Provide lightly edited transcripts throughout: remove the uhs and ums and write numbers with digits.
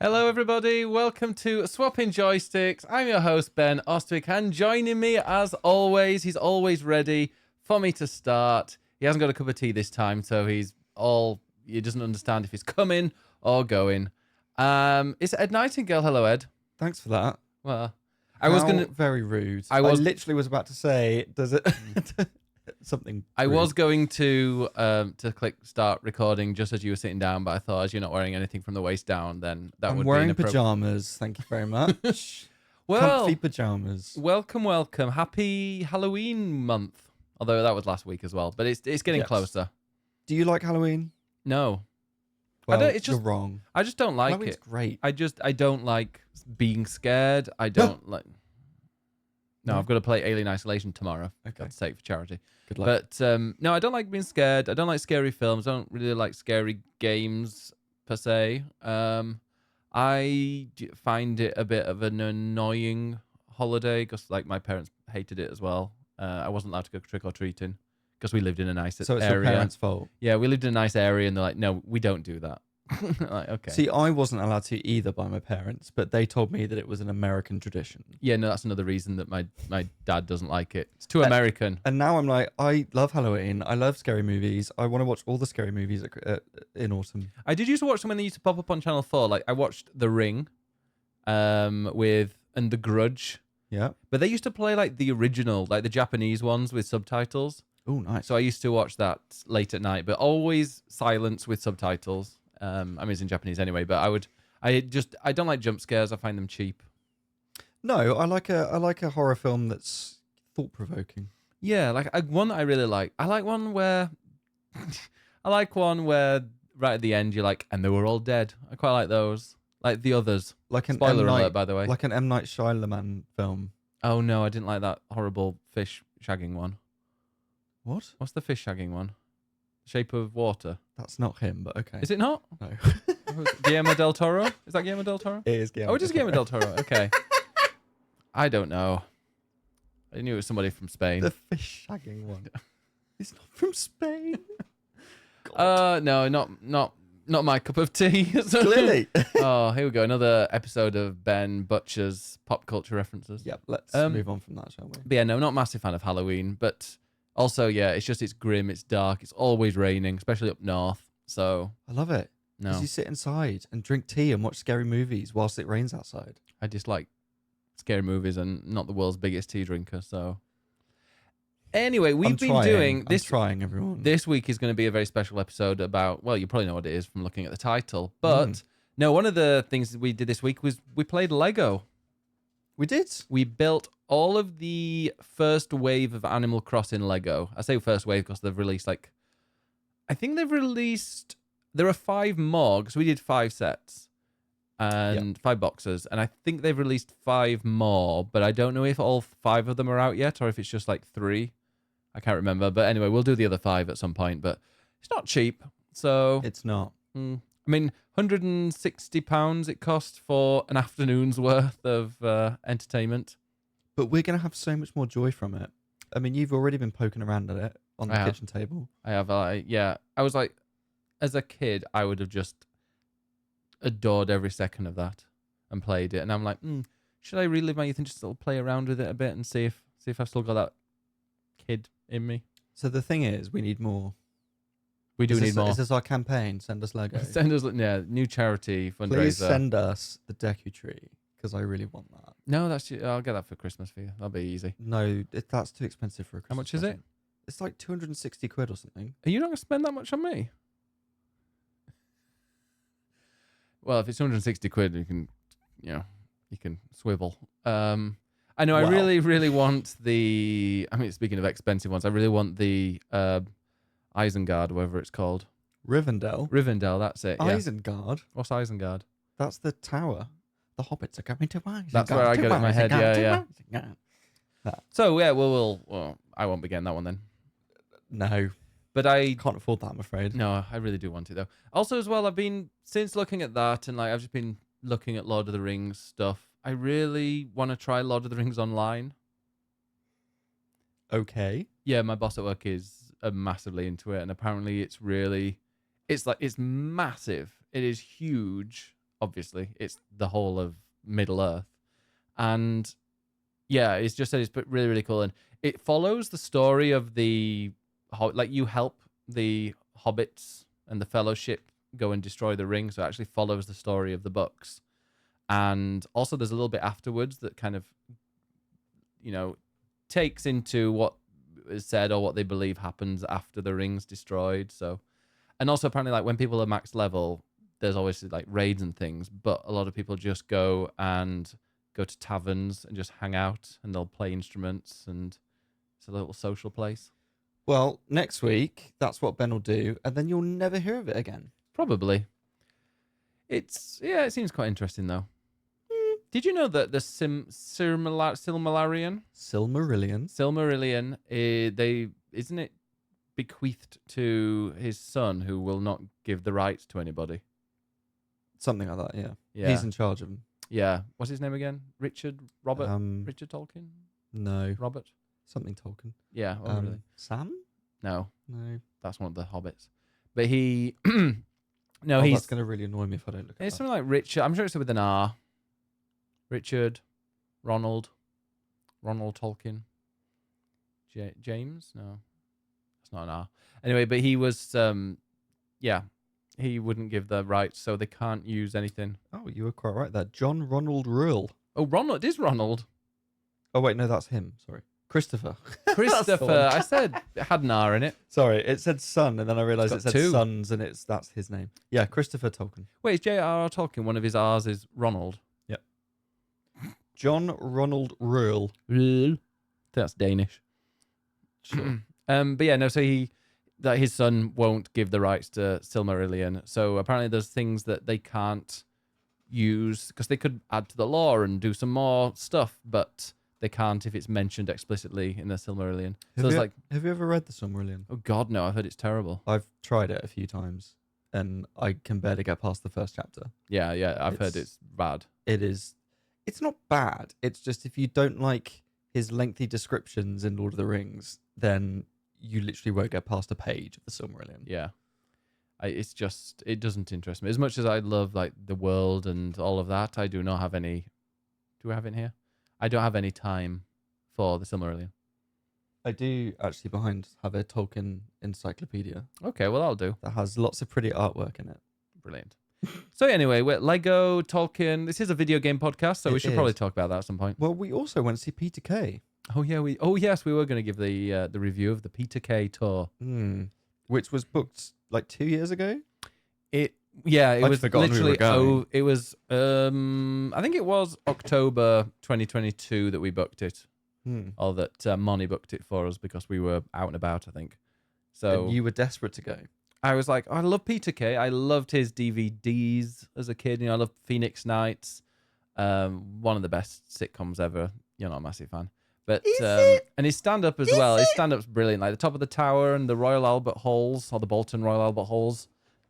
Hello, everybody. Welcome to Swapping Joysticks. I'm your host, Ben Ostwick, and joining me, as always, he's always ready for me to start. He hasn't got a cup of tea this time, so he doesn't understand if he's coming or going. It's Ed Nightingale. Hello, Ed. Thanks for that. Well, Very rude. I literally was about to say, does it something? I rude. was going to click start recording just as you were sitting down, but I thought as you're not wearing anything from the waist down, then that would be I'm wearing inappropriate. pajamas. Thank you very much. Well, comfy pajamas. Welcome. Happy Halloween month. Although that was last week as well, but it's getting closer. Do you like Halloween? No. Well, you're wrong. I just don't like Halloween's it. Great. I don't like being scared. I don't like. No, I've got to play Alien Isolation tomorrow. Okay. God's sake, for charity. Good luck. But no, I don't like being scared. I don't like scary films. I don't really like scary games per se. I find it a bit of an annoying holiday because like my parents hated it as well. I wasn't allowed to go trick or treating because we lived in a nice area. So it's your parents' fault. Yeah, we lived in a nice area, and they're like, "No, we don't do that." Like, okay. See, I wasn't allowed to either by my parents, but they told me that it was an American tradition. Yeah, no, that's another reason that my dad doesn't like it. It's too American. And now I'm like, I love Halloween. I love scary movies. I want to watch all the scary movies in autumn. I did used to watch them when they used to pop up on Channel 4. Like, I watched The Ring and The Grudge. Yeah. But they used to play, like, the original, like, the Japanese ones with subtitles. Oh, nice. So I used to watch that late at night, but always silence with subtitles. I mean, it's in Japanese anyway, but I don't like jump scares. I find them cheap. No, I like a horror film that's thought-provoking. Yeah, like one that I really like. I like one where right at the end you're like, and they were all dead. I quite like those. Like The Others. Like an Spoiler alert, by the way. Like an M. Night Shyamalan film. Oh no, I didn't like that horrible fish shagging one. What? What's the fish shagging one? Shape of Water. That's not him, but okay. Is it not? No. Guillermo del Toro? Is that Guillermo del Toro? It is Guillermo. Oh, it is Guillermo del Toro. Okay. I don't know. I knew it was somebody from Spain. The fish shagging one. He's not from Spain. No, not my cup of tea. Clearly. Oh, here we go. Another episode of Ben Butcher's pop culture references. Yep, let's move on from that, shall we? But yeah, no, not a massive fan of Halloween, but also, yeah, it's grim, it's dark, it's always raining, especially up north. So I love it. No. Because you sit inside and drink tea and watch scary movies whilst it rains outside. I dislike scary movies and not the world's biggest tea drinker, so anyway, I'm trying, everyone. This week is going to be a very special episode about, well, you probably know what it is from looking at the title. But no, one of the things we did this week was we played Lego. We did. We built all of the first wave of Animal Crossing Lego. I say first wave because they've released there are 5 more, because we did 5 sets and 5 boxes, and I think they've released 5 more, but I don't know if all 5 of them are out yet or if it's just like 3. I can't remember, but anyway, we'll do the other 5 at some point, but it's not cheap, so it's not. I mean, £160 it cost for an afternoon's worth of entertainment. But we're going to have so much more joy from it. I mean, you've already been poking around at it on the kitchen table. I have. Yeah. I was like, as a kid, I would have just adored every second of that and played it. And I'm like, should I relive my youth and just sort of play around with it a bit and see if I've still got that kid in me? So the thing is, we need more. We do need more. Is this our campaign? Send us Lego. Send us, new charity fundraiser. Please send us the Deku Tree, because I really want that. No, I'll get that for Christmas for you. That'll be easy. No, that's too expensive for a Christmas. How much is it? It's like 260 quid or something. Are you not going to spend that much on me? Well, if it's 260 quid, you can swivel. I know. Wow. I really, really want the. I mean, speaking of expensive ones, I really want the Isengard, whatever it's called. Rivendell, that's it. Yeah. Isengard. What's Isengard? That's the tower. The hobbits are coming to Isengard. That's where I got it in my head. Yeah. So yeah, well, I won't be getting that one then. No. But I can't afford that, I'm afraid. No, I really do want it though. Also, as well, I've been since looking at that, and I've just been looking at Lord of the Rings stuff. I really want to try Lord of the Rings online. Okay. Yeah, my boss at work is massively into it, and apparently it's massive. It is huge obviously. It's the whole of Middle Earth. And yeah, it's just that it's really, really cool. And it follows the story of the, like, you help the hobbits and the fellowship go and destroy the ring. So it actually follows the story of the books. And also there's a little bit afterwards that kind of, takes into what is said or what they believe happens after the ring's destroyed. So, and also apparently, like, when people are max level, there's always like raids and things, but a lot of people just go to taverns and just hang out, and they'll play instruments, and it's a little social place. Well, next week, that's what Ben will do, and then you'll never hear of it again. Probably. It seems quite interesting though. Did you know that the Silmarillion, isn't it bequeathed to his son, who will not give the rights to anybody? Something like that, yeah. Yeah. He's in charge of them. Yeah. What's his name again? Richard Tolkien? No. Robert? Something Tolkien. Yeah. Really? Sam? No. No. That's one of the hobbits. But he... No, that's going to really annoy me if I don't look at it. It's something like Richard. I'm sure it's with an R. Richard, Ronald Tolkien. James? No. That's not an R. Anyway, but he was... he wouldn't give the rights, so they can't use anything. Oh, you were quite right there. John Ronald Reuel. Oh, Ronald. It is Ronald. Oh, wait, no, that's him. Sorry. Christopher. I said it had an R in it. Sorry, it said son, and then I realised it said two sons, and that's his name. Yeah, Christopher Tolkien. Wait, is J.R.R. Tolkien, one of his R's is Ronald? Yep. John Ronald Reuel. That's Danish. Sure. But yeah, no, so his son won't give the rights to Silmarillion. So apparently there's things that they can't use, because they could add to the lore and do some more stuff, but they can't if it's mentioned explicitly in the Silmarillion. Have you ever read the Silmarillion? Oh God, no! I've heard it's terrible. I've tried it a few times, and I can barely get past the first chapter. Yeah, I've heard it's bad. It is. It's not bad. It's just if you don't like his lengthy descriptions in Lord of the Rings, then you literally won't get past a page of the Silmarillion. Yeah, it doesn't interest me as much as I love like the world and all of that. I do not have any. Do we have it in here? I don't have any time for the Silmarillion. I do actually have a Tolkien encyclopedia. Okay, well that'll do. That has lots of pretty artwork in it. Brilliant. So anyway, we're Lego, Tolkien. This is a video game podcast, so we should probably talk about that at some point. Well, we also went to see Peter Kay. Oh yeah, we were going to give the review of the Peter Kay tour, which was booked like 2 years ago. It was literally. It was. I think it was October 2022 that we booked it, or that Moni booked it for us because we were out and about. I think. So and you were desperate to go. I was like, I love Peter Kay. I loved his DVDs as a kid. I loved Phoenix Nights. One of the best sitcoms ever. You're not a massive fan, but and his stand up as well. His stand up's brilliant. Like the Top of the Tower and the Royal Albert Halls, or the Bolton Royal Albert Halls.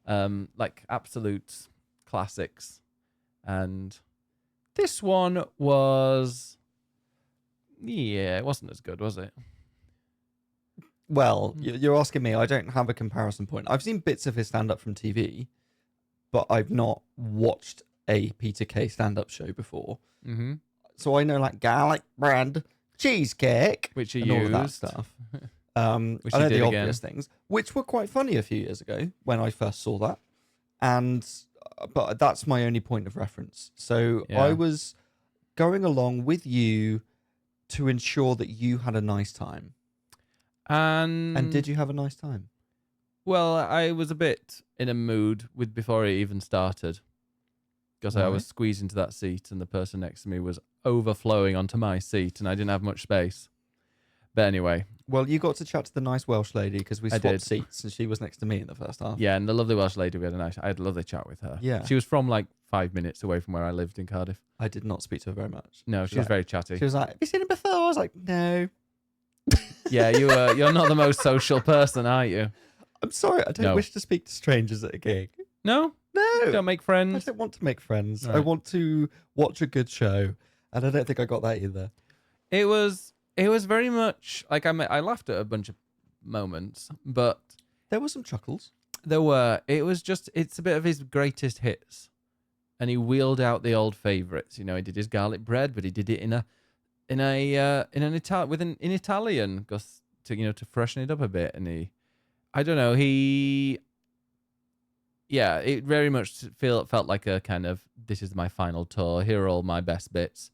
Like absolute classics. And this one was, it wasn't as good, was it? Well, you're asking me. I don't have a comparison point. I've seen bits of his stand-up from TV, but I've not watched a Peter Kay stand-up show before. Mm-hmm. So I know like garlic bread, cheesecake, which and all of that stuff. I know the obvious things, which were quite funny a few years ago when I first saw that. But that's my only point of reference. So I was going along with you to ensure that you had a nice time. And did you have a nice time? Well, I was a bit in a mood before it even started, because I was squeezed into that seat and the person next to me was overflowing onto my seat and I didn't have much space. But anyway. Well, you got to chat to the nice Welsh lady because we swapped seats and she was next to me in the first half. Yeah, and the lovely Welsh lady, I had a lovely chat with her. Yeah. She was from like 5 minutes away from where I lived in Cardiff. I did not speak to her very much. No, she was very chatty. She was like, have you seen him before? I was like, no. Yeah, you're not the most social person, are you? I'm sorry, I don't wish to speak to strangers at a gig. No? No. Don't make friends? I don't want to make friends. Right. I want to watch a good show. And I don't think I got that either. It was very much like I laughed at a bunch of moments, but there were some chuckles. There were. It's a bit of his greatest hits. and he wheeled out the old favorites. You know, he did his garlic bread, but he did it in an in Italian, just to freshen it up a bit. And I don't know, it very much felt like a kind of, this is my final tour. Here are all my best bits.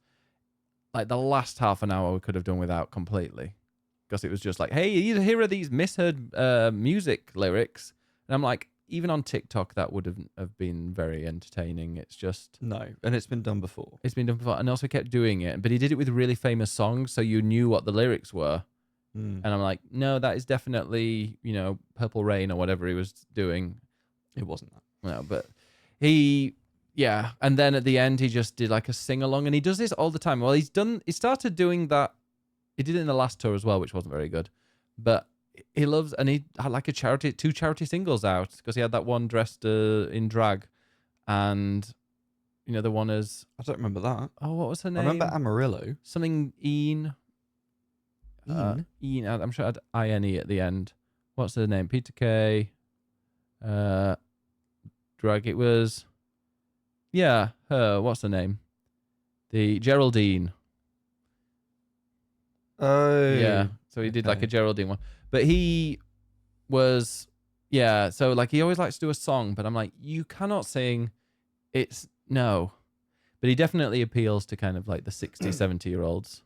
Like the last half an hour we could have done without completely, because it was just like, hey, here are these misheard music lyrics, and I'm like, even on TikTok that would have been very entertaining. It's just no, and it's been done before. It's been done before, and also kept doing it, but he did it with really famous songs, so you knew what the lyrics were. And I'm like, no, that is definitely Purple Rain or whatever he was doing. It wasn't that. No, but and then at the end he just did like a sing along, and he does this all the time. Well, he started doing that. He did it in the last tour as well, which wasn't very good, but he loves, and he had like two charity singles out, because he had that one dressed in drag, and the one as, I don't remember that. Oh, what was her name? I remember Amarillo. Something Ian. Ian. I'm sure it had INE at the end. What's her name? Peter Kay. Drag. It was. Yeah, her. What's her name? The Geraldine. Oh. Yeah. So he did like a Geraldine one. But he was. Yeah. So like he always likes to do a song, but I'm like, you cannot sing. It's no. But he definitely appeals to kind of like the 60, 70-year-olds.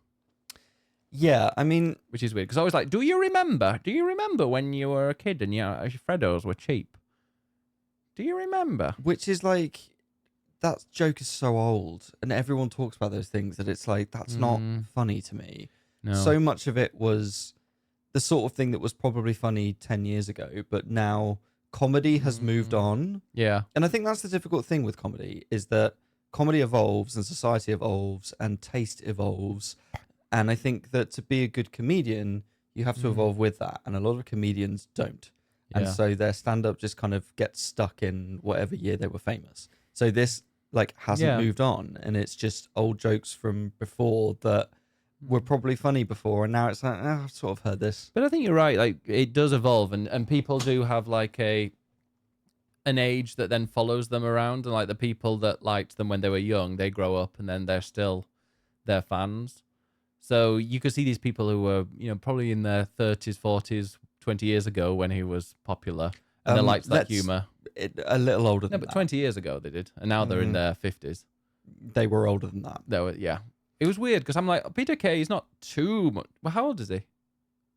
Yeah, I mean, which is weird, because I was like, do you remember when you were a kid and your Freddos were cheap? Do you remember? Which is like, that joke is so old, and everyone talks about those things, that it's like, that's not funny to me. No. So much of it was the sort of thing that was probably funny 10 years ago, but now comedy has moved on. Yeah. And I think that's the difficult thing with comedy, is that comedy evolves and society evolves and taste evolves. And I think that to be a good comedian, you have to evolve with that. And a lot of comedians don't. Yeah. And so their stand-up just kind of gets stuck in whatever year they were famous. So this hasn't moved on. And it's just old jokes from before that were probably funny before. And now it's like, I've sort of heard this. But I think you're right. Like, it does evolve. And people do have like an age that then follows them around. And like the people that liked them when they were young, they grow up and then they're still their fans. So you could see these people who were, probably in their 30s, 40s, 20 years ago when he was popular, and they liked that humor. A little older than that. No, but 20 years ago they did, and now they're in their 50s. They were older than that. They were, yeah. It was weird, because I'm like, Peter Kay is not too much. Well, how old is he?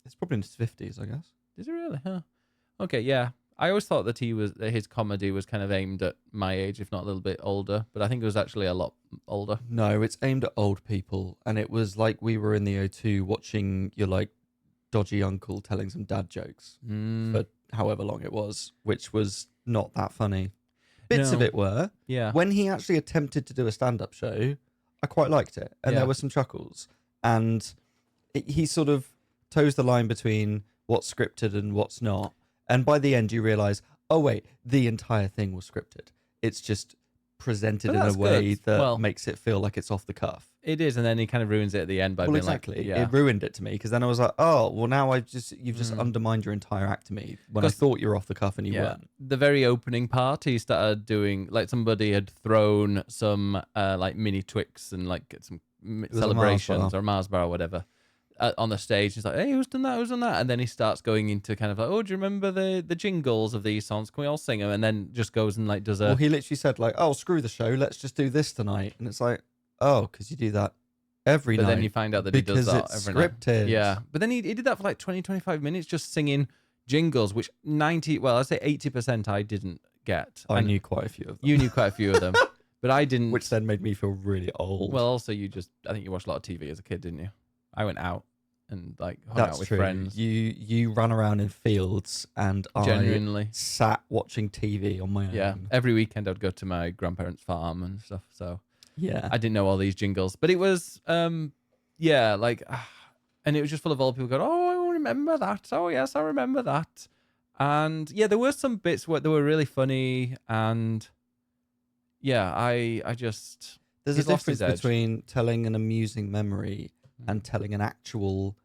It's probably in his 50s, I guess. Is he really? Huh. Okay, yeah. I always thought that his comedy was kind of aimed at my age, if not a little bit older, but I think it was actually a lot older. No, it's aimed at old people, and it was like we were in the O2 watching your like dodgy uncle telling some dad jokes for however long it was, which was not that funny. Bits of it were. Yeah. When he actually attempted to do a stand-up show, I quite liked it, and there were some chuckles, and he sort of toes the line between what's scripted and what's not. And by the end, you realise, oh, wait, the entire thing was scripted. It's just presented in a way that makes it feel like it's off the cuff. It is, and then he kind of ruins it at the end by being exactly. like... It ruined it to me, because then I was like, oh, well, now you've just undermined your entire act to me, when I thought you were off the cuff and you weren't. The very opening part, he started doing, like somebody had thrown some like mini Twix and like some celebrations or Mars bar or whatever. On the stage, he's like, hey, who's done that? And then he starts going into kind of like, oh, do you remember the jingles of these songs? Can we all sing them? And then just goes and like does a... Well, he literally said like, oh, screw the show. Let's just do this tonight. And it's like, oh, because you do that every night. But then you find out that he does that every night. Because it's scripted. Yeah. But then he did that for like 20, 25 minutes, just singing jingles, which I'd say 80% I didn't get. I knew quite a few of them. You knew quite a few of them. But I didn't. Which then made me feel really old. Well, also I think you watched a lot of TV as a kid, didn't you? I went out and like hung out with friends. You ran around in fields, and genuinely I sat watching TV on my own. Yeah, every weekend I'd go to my grandparents' farm and stuff. So yeah, I didn't know all these jingles, but it was and it was just full of old people going, "Oh, I remember that. Oh yes, I remember that." And yeah, there were some bits where they were really funny, and yeah, I just there's a difference between telling an amusing memory and telling an actual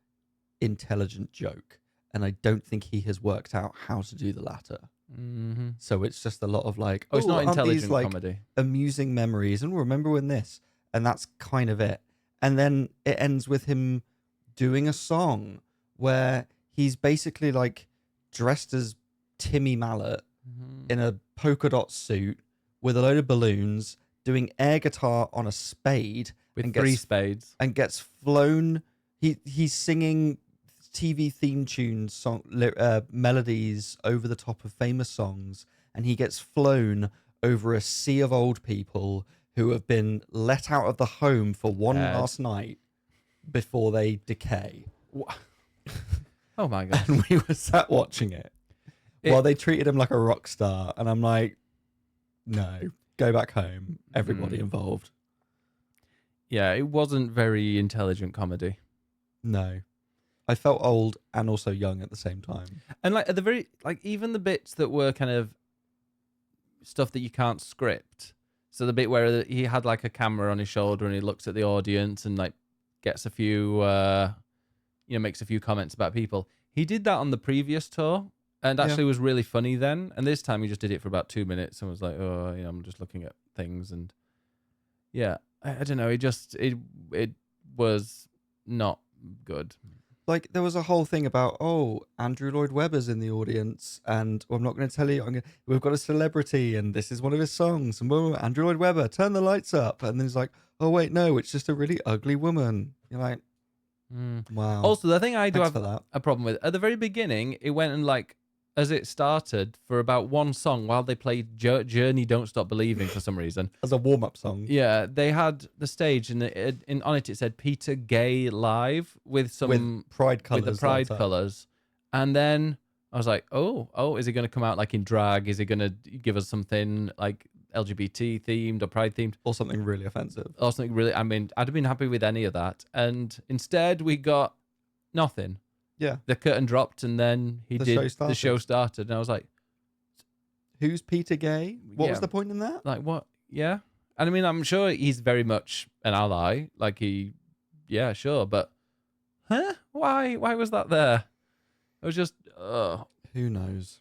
intelligent joke. And I don't think he has worked out how to do the latter. Mm-hmm. So it's just a lot of like, it's not intelligent these, like, comedy. amusing memories, and remember when this, and that's kind of it. And then it ends with him doing a song where he's basically like dressed as Timmy Mallet in a polka dot suit with a load of balloons, doing air guitar on a spade with 3 spades, and gets flown. He's singing TV theme tunes, melodies over the top of famous songs, and he gets flown over a sea of old people who have been let out of the home for one last night before they decay. Oh my god! And we were sat watching it while they treated him like a rock star, and I'm like, no, go back home, everybody involved. Yeah, it wasn't very intelligent comedy. No. I felt old and also young at the same time. And like at the very, like, even the bits that were kind of stuff that you can't script. So the bit where he had like a camera on his shoulder and he looks at the audience and like gets a few, makes a few comments about people. He did that on the previous tour and actually was really funny then. And this time he just did it for about 2 minutes and was like, I'm just looking at things. And yeah, I don't know. It was not good. Like, there was a whole thing about, Andrew Lloyd Webber's in the audience, and I'm not going to tell you, we've got a celebrity, and this is one of his songs, and Andrew Lloyd Webber, turn the lights up. And then he's like, oh, wait, no, it's just a really ugly woman. You're like, wow. Also, the thing I do Thanks have a problem with, at the very beginning, it went and like, as it started, for about one song while they played Journey Don't Stop Believing for some reason. As a warm-up song. Yeah, they had the stage and on it said Peter Gay live with pride colours. With the pride colours. And then I was like, oh, is he going to come out like in drag? Is he going to give us something like LGBT themed or pride themed? Or something really offensive. Or something really, I'd have been happy with any of that. And instead we got nothing. Yeah. The curtain dropped and then the show started. And I was like, who's Peter Gay? What was the point in that? Like, what? Yeah. And I mean, I'm sure he's very much an ally. Like sure. But, why was that there? It was just, Who knows?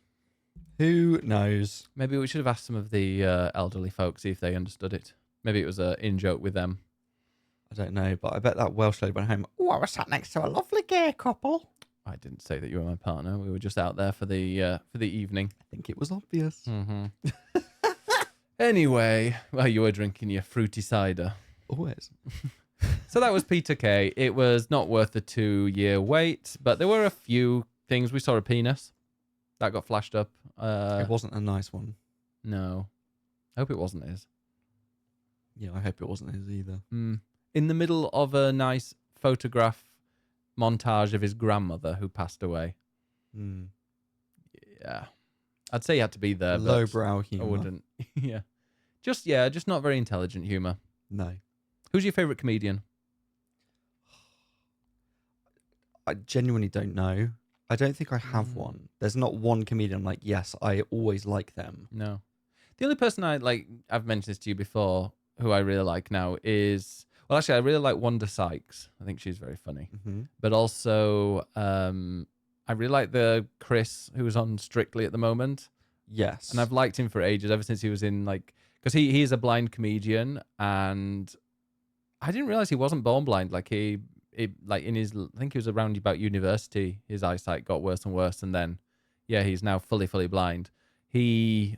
Who knows? Maybe we should have asked some of the elderly folks, see if they understood it. Maybe it was an in-joke with them. I don't know, but I bet that Welsh lady went home, I was sat next to a lovely gay couple. I didn't say that you were my partner. We were just out there for the evening. I think it was obvious. Mm-hmm. Anyway, well, you were drinking your fruity cider. Always. So that was Peter Kay. It was not worth the 2-year wait, but there were a few things. We saw a penis that got flashed up. It wasn't a nice one. No. I hope it wasn't his. Yeah, I hope it wasn't his either. In the middle of a nice photograph montage of his grandmother who passed away. Yeah. I'd say he had to be there. Lowbrow humor. I wouldn't. Just not very intelligent humor. No. Who's your favorite comedian? I genuinely don't know. I don't think I have one. There's not one comedian I'm like, yes, I always like them. No. The only person I've mentioned this to you before, who I really like now is, well, actually, I really like Wanda Sykes. I think she's very funny. Mm-hmm. But also, I really like the Chris, who's on Strictly at the moment. Yes. And I've liked him for ages, ever since he was in, like, because he is a blind comedian, and I didn't realize he wasn't born blind. Like, I think he was around about university, his eyesight got worse and worse, and then, he's now fully blind. I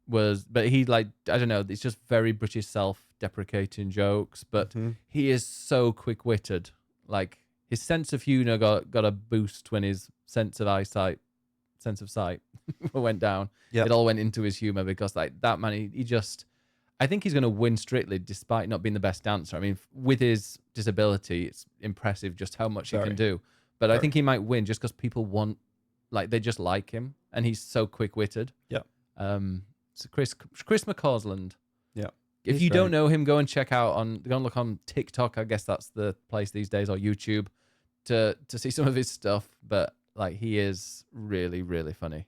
don't know, it's just very British self-deprecating jokes, but he is so quick-witted. Like, his sense of humor got a boost when his sense of sight went down. Yep. It all went into his humor because, like, that man, I think he's going to win Strictly despite not being the best dancer. I mean, with his disability, it's impressive just how much he can do. But I think he might win just because people they just like him, and he's so quick-witted. Yeah. So Chris McCausland. Yeah. If you don't know him, go and look on TikTok. I guess that's the place these days, or YouTube, to see some of his stuff. But like, he is really, really funny.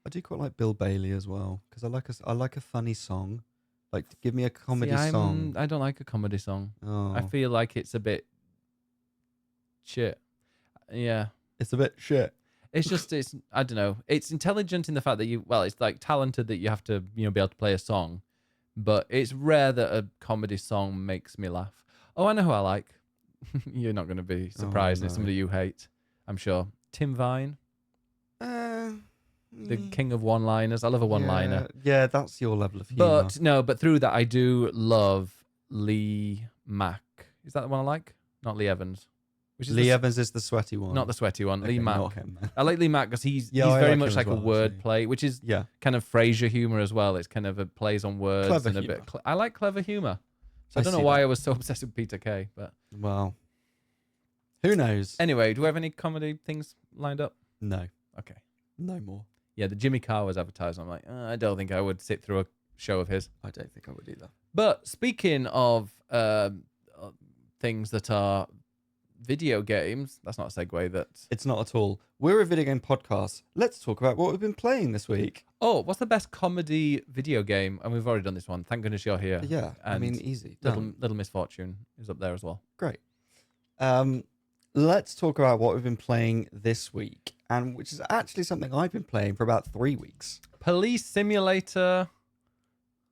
I do quite like Bill Bailey as well, because I like a funny song. Like, give me a comedy song. I don't like a comedy song. Oh. I feel like it's a bit shit. Yeah. It's a bit shit. it's I don't know. It's intelligent in the fact that it's like talented that you have to, be able to play a song, but it's rare that a comedy song makes me laugh. Oh, I know who I like. You're not going to be surprised. no. It's somebody you hate, I'm sure. Tim Vine, the king of one-liners. I love a one-liner. Yeah, that's your level of humor. But through that, I do love Lee Mack. Is that the one I like? Not Lee Evans. Lee Evans is the sweaty one. Not the sweaty one. Okay, Lee Mack. not him. I like Lee Mack because he's very much like well, a wordplay, which is kind of Frasier humor as well. It's kind of a plays on words. Clever and a humor. bit. I like clever humor. So I don't know why I was so obsessed with Peter Kay, but well, who knows? Anyway, do we have any comedy things lined up? No. Okay. No more. Yeah, the Jimmy Carr was advertised. I'm like, I don't think I would sit through a show of his. I don't think I would either. But speaking of things that are video games, that's not a segue. It's not at all. We're a video game podcast. Let's talk about what we've been playing this week. Oh, what's the best comedy video game? And we've already done this one. Thank goodness you're here. Yeah, and easy. Little Misfortune is up there as well. Great. Let's talk about what we've been playing this week, and which is actually something I've been playing for about 3 weeks. Police Simulator.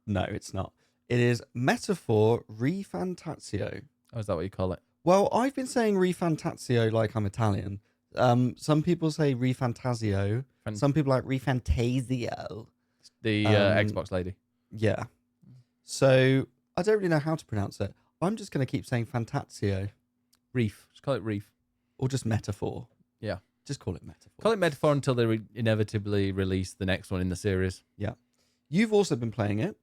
No, it's not. It is Metaphor ReFantazio. Oh, is that what you call it? Well, I've been saying ReFantazio like I'm Italian. Some people say ReFantazio. Some people like ReFantazio. The Xbox lady. Yeah. So I don't really know how to pronounce it. I'm just going to keep saying Fantazio. Reef. Just call it Reef. Or just Metaphor. Yeah. Just call it Metaphor. Call it Metaphor until they inevitably release the next one in the series. Yeah. You've also been playing it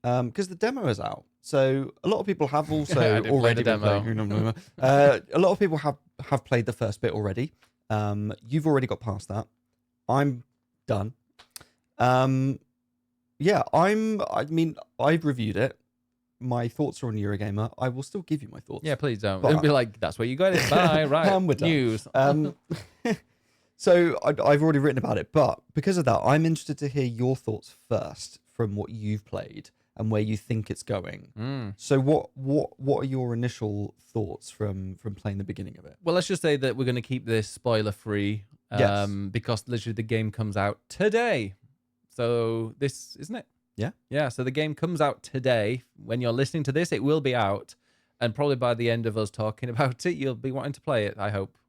because the demo is out. So a lot of people have also already been playing. A lot of people have played the first bit already. You've already got past that. I'm done. Yeah, I've reviewed it. My thoughts are on Eurogamer. I will still give you my thoughts. Yeah, please don't. It'll be like, that's where you got it. Bye. Right. News. So I've already written about it, but because of that, I'm interested to hear your thoughts first from what you've played and where you think it's going. So what are your initial thoughts from playing the beginning of it? Well, let's just say that we're going to keep this spoiler free because literally the game comes out today. So this, isn't it? Yeah. Yeah, so the game comes out today. When you're listening to this, it will be out. And probably by the end of us talking about it, you'll be wanting to play it, I hope.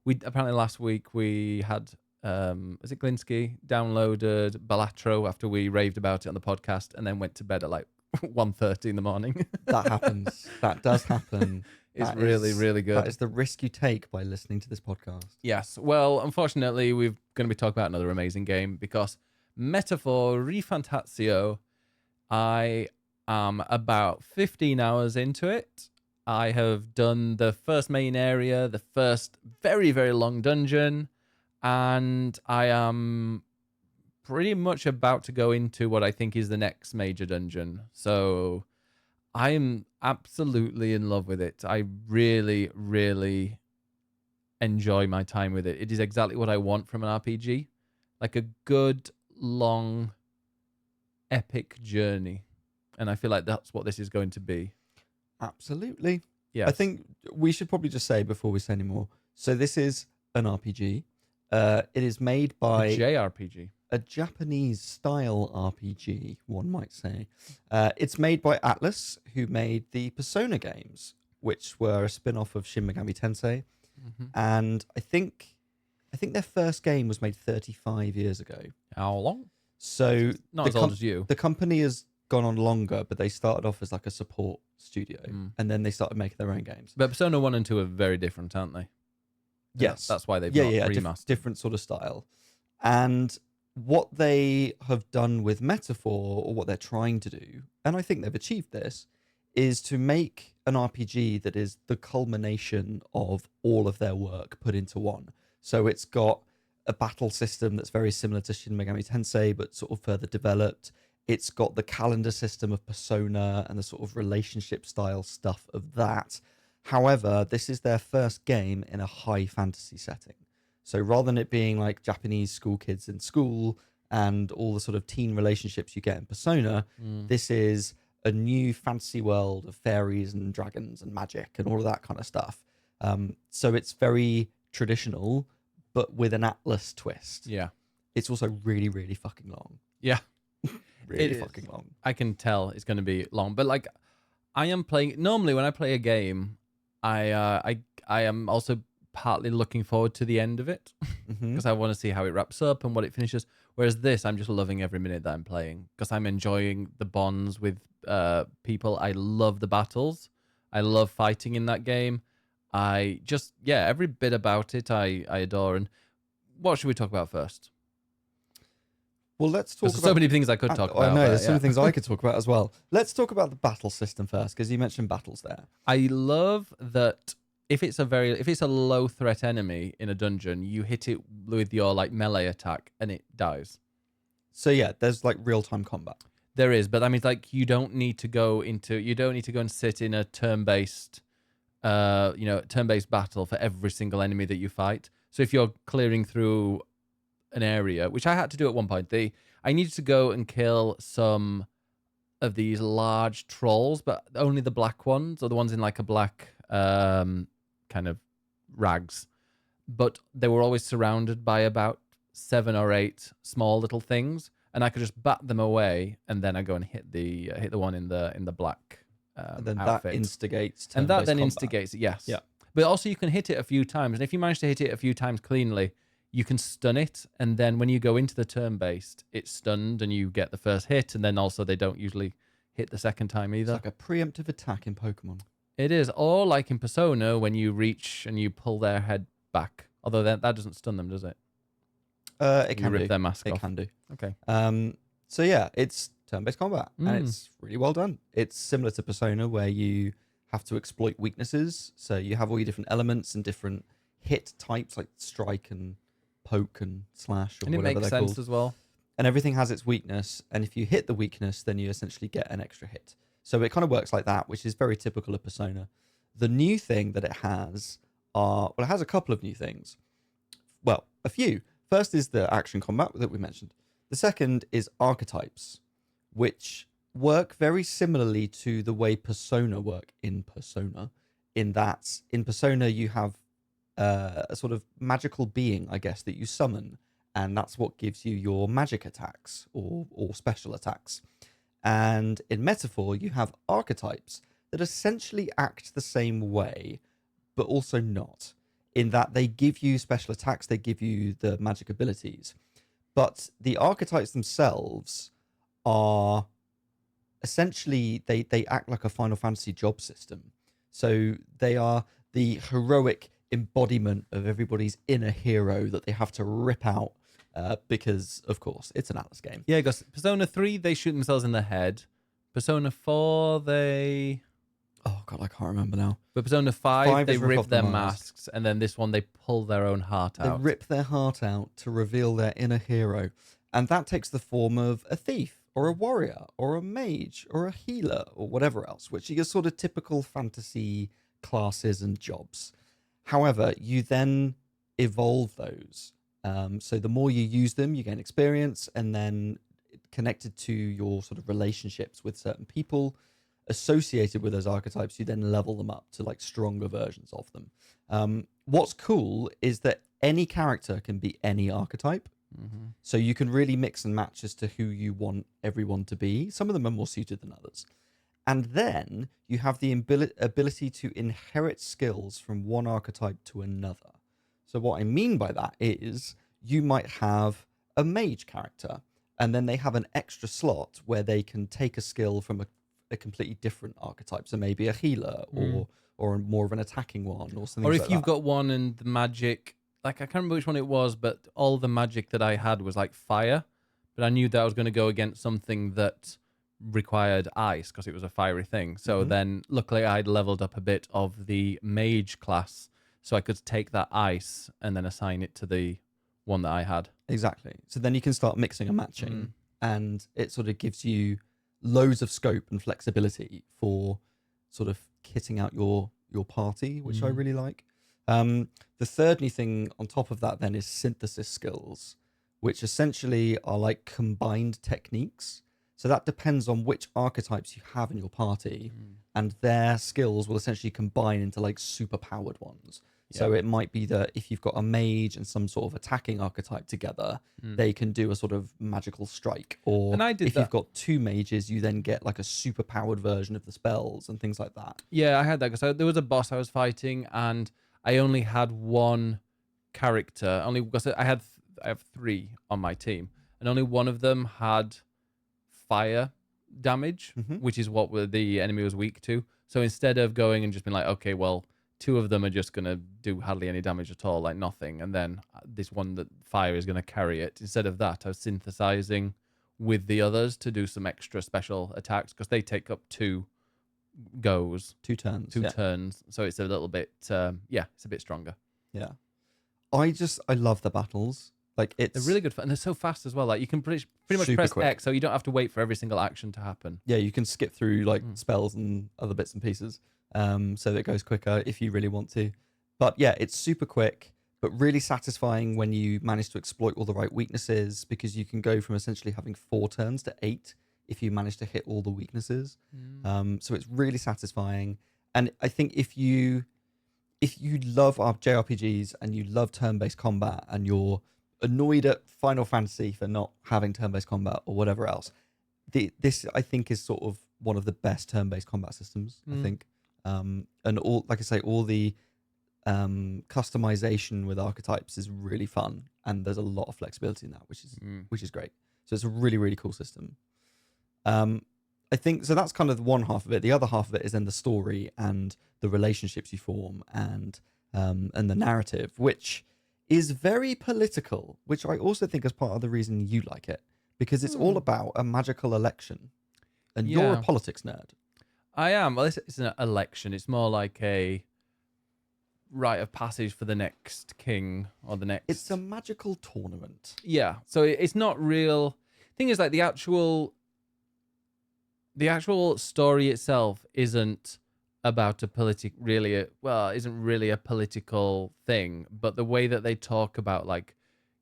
We apparently last week we had, is it Glinsky, downloaded Balatro after we raved about it on the podcast and then went to bed at like 1:30 in the morning. That happens. That does happen. It's really good. That is the risk you take by listening to this podcast. Yes. Well, unfortunately, we're going to be talking about another amazing game because Metaphor ReFantazio, I am about 15 hours into it. I have done the first main area, the first very, very long dungeon, and I am pretty much about to go into what I think is the next major dungeon. So I'm absolutely in love with it. I really, really enjoy my time with it. It is exactly what I want from an RPG. Like a good, long, epic journey. And I feel like that's what this is going to be. Absolutely. Yes. I think we should probably just say before we say any more. So this is an RPG. It is made by a JRPG. A Japanese style RPG, one might say. It's made by Atlas, who made the Persona games, which were a spin-off of Shin Megami Tensei. Mm-hmm. And I think their first game was made 35 years ago. How long? So not as old as you. The company has gone on longer, but they started off as like a support studio, and then they started making their own games. But Persona 1 and 2 are very different, aren't they? Yes. That's why they've not remastered. Different sort of style. And what they have done with Metaphor, or what they're trying to do, and I think they've achieved this, is to make an RPG that is the culmination of all of their work put into one. So it's got a battle system that's very similar to Shin Megami Tensei, but sort of further developed. It's got the calendar system of Persona and the sort of relationship style stuff of that. However, this is their first game in a high fantasy setting. So rather than it being like Japanese school kids in school and all the sort of teen relationships you get in Persona, this is a new fantasy world of fairies and dragons and magic and all of that kind of stuff. So it's very traditional, but with an Atlas twist. Yeah. It's also really, really fucking long. Yeah. Really fucking long. I can tell it's going to be long, but like I am playing. Normally, when I play a game, I am also partly looking forward to the end of it because I want to see how it wraps up and what it finishes. Whereas this, I'm just loving every minute that I'm playing because I'm enjoying the bonds with people. I love the battles. I love fighting in that game. I just every bit about it I adore. And what should we talk about first? Well, let's talk about... so many things I could talk about. I know, there's so many things I could talk about as well. Let's talk about the battle system first, because you mentioned battles there. I love that if it's a low threat enemy in a dungeon, you hit it with your like melee attack and it dies. So yeah, there's like real-time combat. There is, but I mean, like you don't need to go and sit in a turn-based battle for every single enemy that you fight. So if you're clearing through an area, which I had to do at one point, I needed to go and kill some of these large trolls, but only the black ones, or the ones in like a black kind of rags. But they were always surrounded by about 7 or 8 small little things, and I could just bat them away, and then I go and hit the one in the black And then outfit. that instigates And that then combat. instigates it, yes. Yeah. But also you can hit it a few times, and if you manage to hit it a few times cleanly, you can stun it, and then when you go into the turn-based, it's stunned, and you get the first hit, and then also they don't usually hit the second time either. It's like a preemptive attack in Pokemon. It is, or like in Persona, when you reach and you pull their head back. Although that doesn't stun them, does it? It can rip their mask off. off. It can do. Okay. So yeah, it's turn-based combat, and it's really well done. It's similar to Persona, where you have to exploit weaknesses. So you have all your different elements and different hit types, like strike and poke and slash, or And it whatever makes they're sense called. as well. And everything has its weakness, and if you hit the weakness, then you essentially get an extra hit. So it kind of works like that, which is very typical of Persona. The new thing that it has it has a couple of new things. Well, a few. First is the action combat that we mentioned. The second is archetypes, which work very similarly to the way Persona work in Persona, in that in Persona you have a sort of magical being, I guess, that you summon, and that's what gives you your magic attacks or special attacks. And in Metaphor, you have archetypes that essentially act the same way, but also not, in that they give you special attacks, they give you the magic abilities. But the archetypes themselves are essentially, they act like a Final Fantasy job system. So they are the heroic embodiment of everybody's inner hero that they have to rip out because, of course, it's an Atlas game. Yeah, because Persona 3, they shoot themselves in the head. Persona 4, they... Oh, God, I can't remember now. But Persona 5 they rip off their the masks, and then this one, they pull their own heart out. They rip their heart out to reveal their inner hero. And that takes the form of a thief, or a warrior, or a mage, or a healer, or whatever else, which are your sort of typical fantasy classes and jobs. However, you then evolve those. So the more you use them, you gain experience, and then connected to your sort of relationships with certain people associated with those archetypes, you then level them up to like stronger versions of them. What's cool is that any character can be any archetype. Mm-hmm. So you can really mix and match as to who you want everyone to be. Some of them are more suited than others. And then you have the ability to inherit skills from one archetype to another. So what I mean by that is you might have a mage character, and then they have an extra slot where they can take a skill from a completely different archetype. So maybe a healer or more of an attacking one or something. Or if like you've that. got one and the magic, like I can't remember which one it was, but all the magic that I had was like fire. But I knew that I was going to go against something that required ice because it was a fiery thing. So then luckily I'd leveled up a bit of the mage class, so I could take that ice and then assign it to the one that I had. Exactly. So then you can start mixing and matching, and it sort of gives you loads of scope and flexibility for sort of kitting out your party, which I really like. The third new thing on top of that then is synthesis skills, which essentially are like combined techniques. So that depends on which archetypes you have in your party, and their skills will essentially combine into like super powered ones. So it might be that if you've got a mage and some sort of attacking archetype together, they can do a sort of magical strike. Or you've got two mages, you then get like a super powered version of the spells and things like that. Yeah, I had that because there was a boss I was fighting and I only had one character. Only because I have 3 on my team, and only one of them had fire damage, which is what the enemy was weak to. So instead of going and just being like, okay, well, 2 of them are just gonna do hardly any damage at all, like nothing, and then this one that fire is gonna carry it. Instead of that, I was synthesizing with the others to do some extra special attacks because they take up 2 goes, 2 turns, 2 turns. So it's a little bit, it's a bit stronger. Yeah, I love the battles. Like they're really good fun, and they're so fast as well. Like you can pretty much press quick. X, so you don't have to wait for every single action to happen. Yeah, you can skip through like spells and other bits and pieces, so that it goes quicker if you really want to. But yeah, it's super quick, but really satisfying when you manage to exploit all the right weaknesses, because you can go from essentially having 4 turns to 8 if you manage to hit all the weaknesses. So it's really satisfying, and I think if you love JRPGs and you love turn-based combat and you're annoyed at Final Fantasy for not having turn-based combat or whatever else, this I think is sort of one of the best turn-based combat systems. I think, and all, like I say, all the customization with archetypes is really fun, and there's a lot of flexibility in that, which is great. So it's a really, really cool system. I think so. That's kind of one half of it. The other half of it is then the story and the relationships you form, and the narrative, which is very political, which I also think is part of the reason you like it, because it's all about a magical election, and you're a politics nerd. I am. Well, it's an election. It's more like a rite of passage for the next king or the next. It's a magical tournament. Yeah. So it's not real. Thing is, like the actual story itself isn't about isn't really a political thing, but the way that they talk about like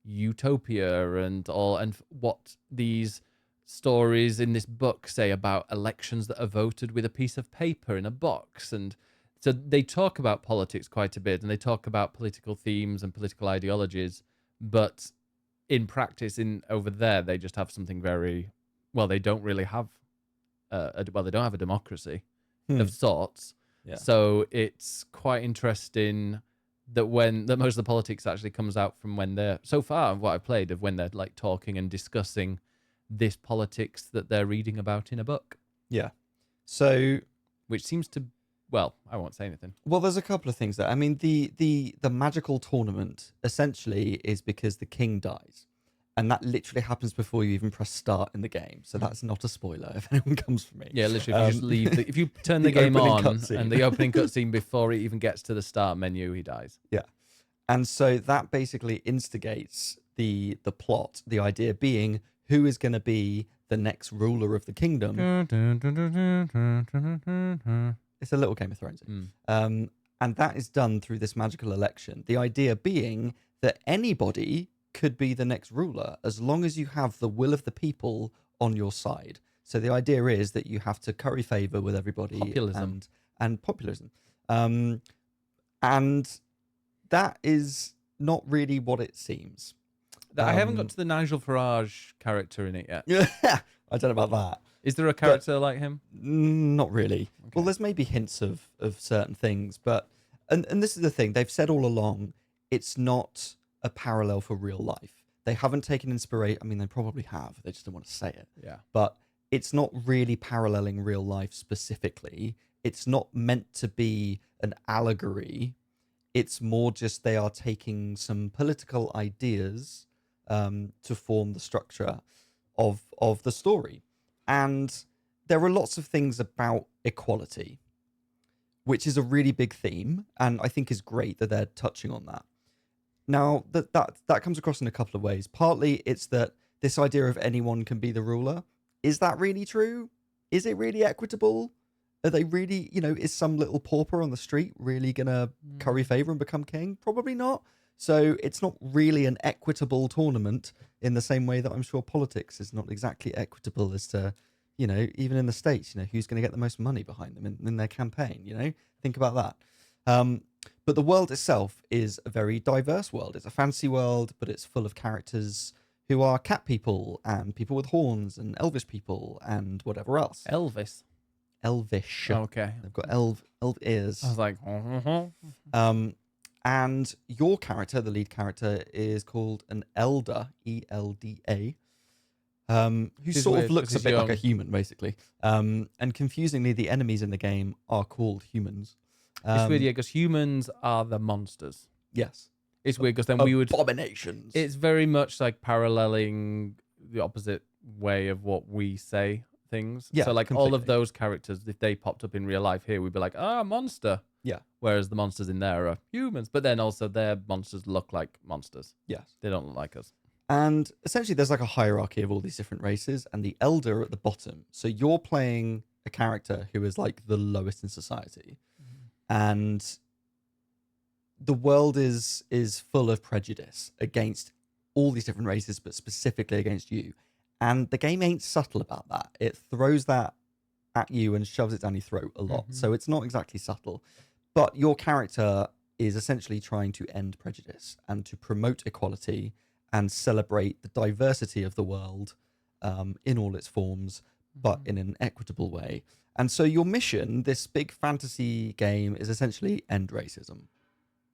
utopia and what these stories in this book say about elections that are voted with a piece of paper in a box, and so they talk about politics quite a bit, and they talk about political themes and political ideologies, but in practice over there they just have something very they don't really have they don't have a democracy of sorts. Yeah. So it's quite interesting that most of the politics actually comes out from when they're, so far what I've played, of when they're like talking and discussing this politics that they're reading about in a book. Yeah. So, which seems to, I won't say anything. Well, there's a couple of things there. I mean, the magical tournament essentially is because the king dies. And that literally happens before you even press start in the game. So that's not a spoiler if anyone comes for me. Yeah, literally, if you just leave, if you turn the game on and the opening cutscene before it even gets to the start menu, he dies. Yeah. And so that basically instigates the plot, the idea being who is going to be the next ruler of the kingdom. It's a little Game of Thrones. And that is done through this magical election. The idea being that anybody could be the next ruler as long as you have the will of the people on your side. So the idea is that you have to curry favor with everybody. Populism. And populism. And that is not really what it seems. I haven't got to the Nigel Farage character in it yet. I don't know about that. Is there a character like him? Not really. Okay. Well, there's maybe hints of certain things, but and this is the thing, they've said all along, it's not a parallel for real life. They haven't taken inspiration. I mean, they probably have. They just don't want to say it. Yeah. But it's not really paralleling real life specifically. It's not meant to be an allegory. It's more just they are taking some political ideas to form the structure of the story. And there are lots of things about equality, which is a really big theme, and I think is great that they're touching on that. Now, that comes across in a couple of ways. Partly, it's that this idea of anyone can be the ruler. Is that really true? Is it really equitable? Are they really, is some little pauper on the street really going to curry favor and become king? Probably not. So it's not really an equitable tournament in the same way that I'm sure politics is not exactly equitable as to, even in the States, who's going to get the most money behind them in their campaign, Think about that. But the world itself is a very diverse world. It's a fantasy world, but it's full of characters who are cat people and people with horns and elvish people and whatever else. Elvish. Okay. They've got elf ears. I was like, and your character, the lead character, is called an elder, Elda, who sort of looks a bit like a human, basically. And confusingly, the enemies in the game are called humans. It's weird, yeah, because humans are the monsters. Yes. It's weird because then we would... Abominations. It's very much like paralleling the opposite way of what we say things. Yeah, so like completely. all of those characters, if they popped up in real life here, we'd be like, monster. Yeah. Whereas the monsters in there are humans. But then also their monsters look like monsters. Yes. They don't look like us. And essentially there's like a hierarchy of all these different races and the elder at the bottom. So you're playing a character who is like the lowest in society. And the world is full of prejudice against all these different races, but specifically against you. And the game ain't subtle about that. It throws that at you and shoves it down your throat a lot. So it's not exactly subtle. But your character is essentially trying to end prejudice and to promote equality and celebrate the diversity of the world in all its forms, but in an equitable way. And so your mission, this big fantasy game, is essentially end racism.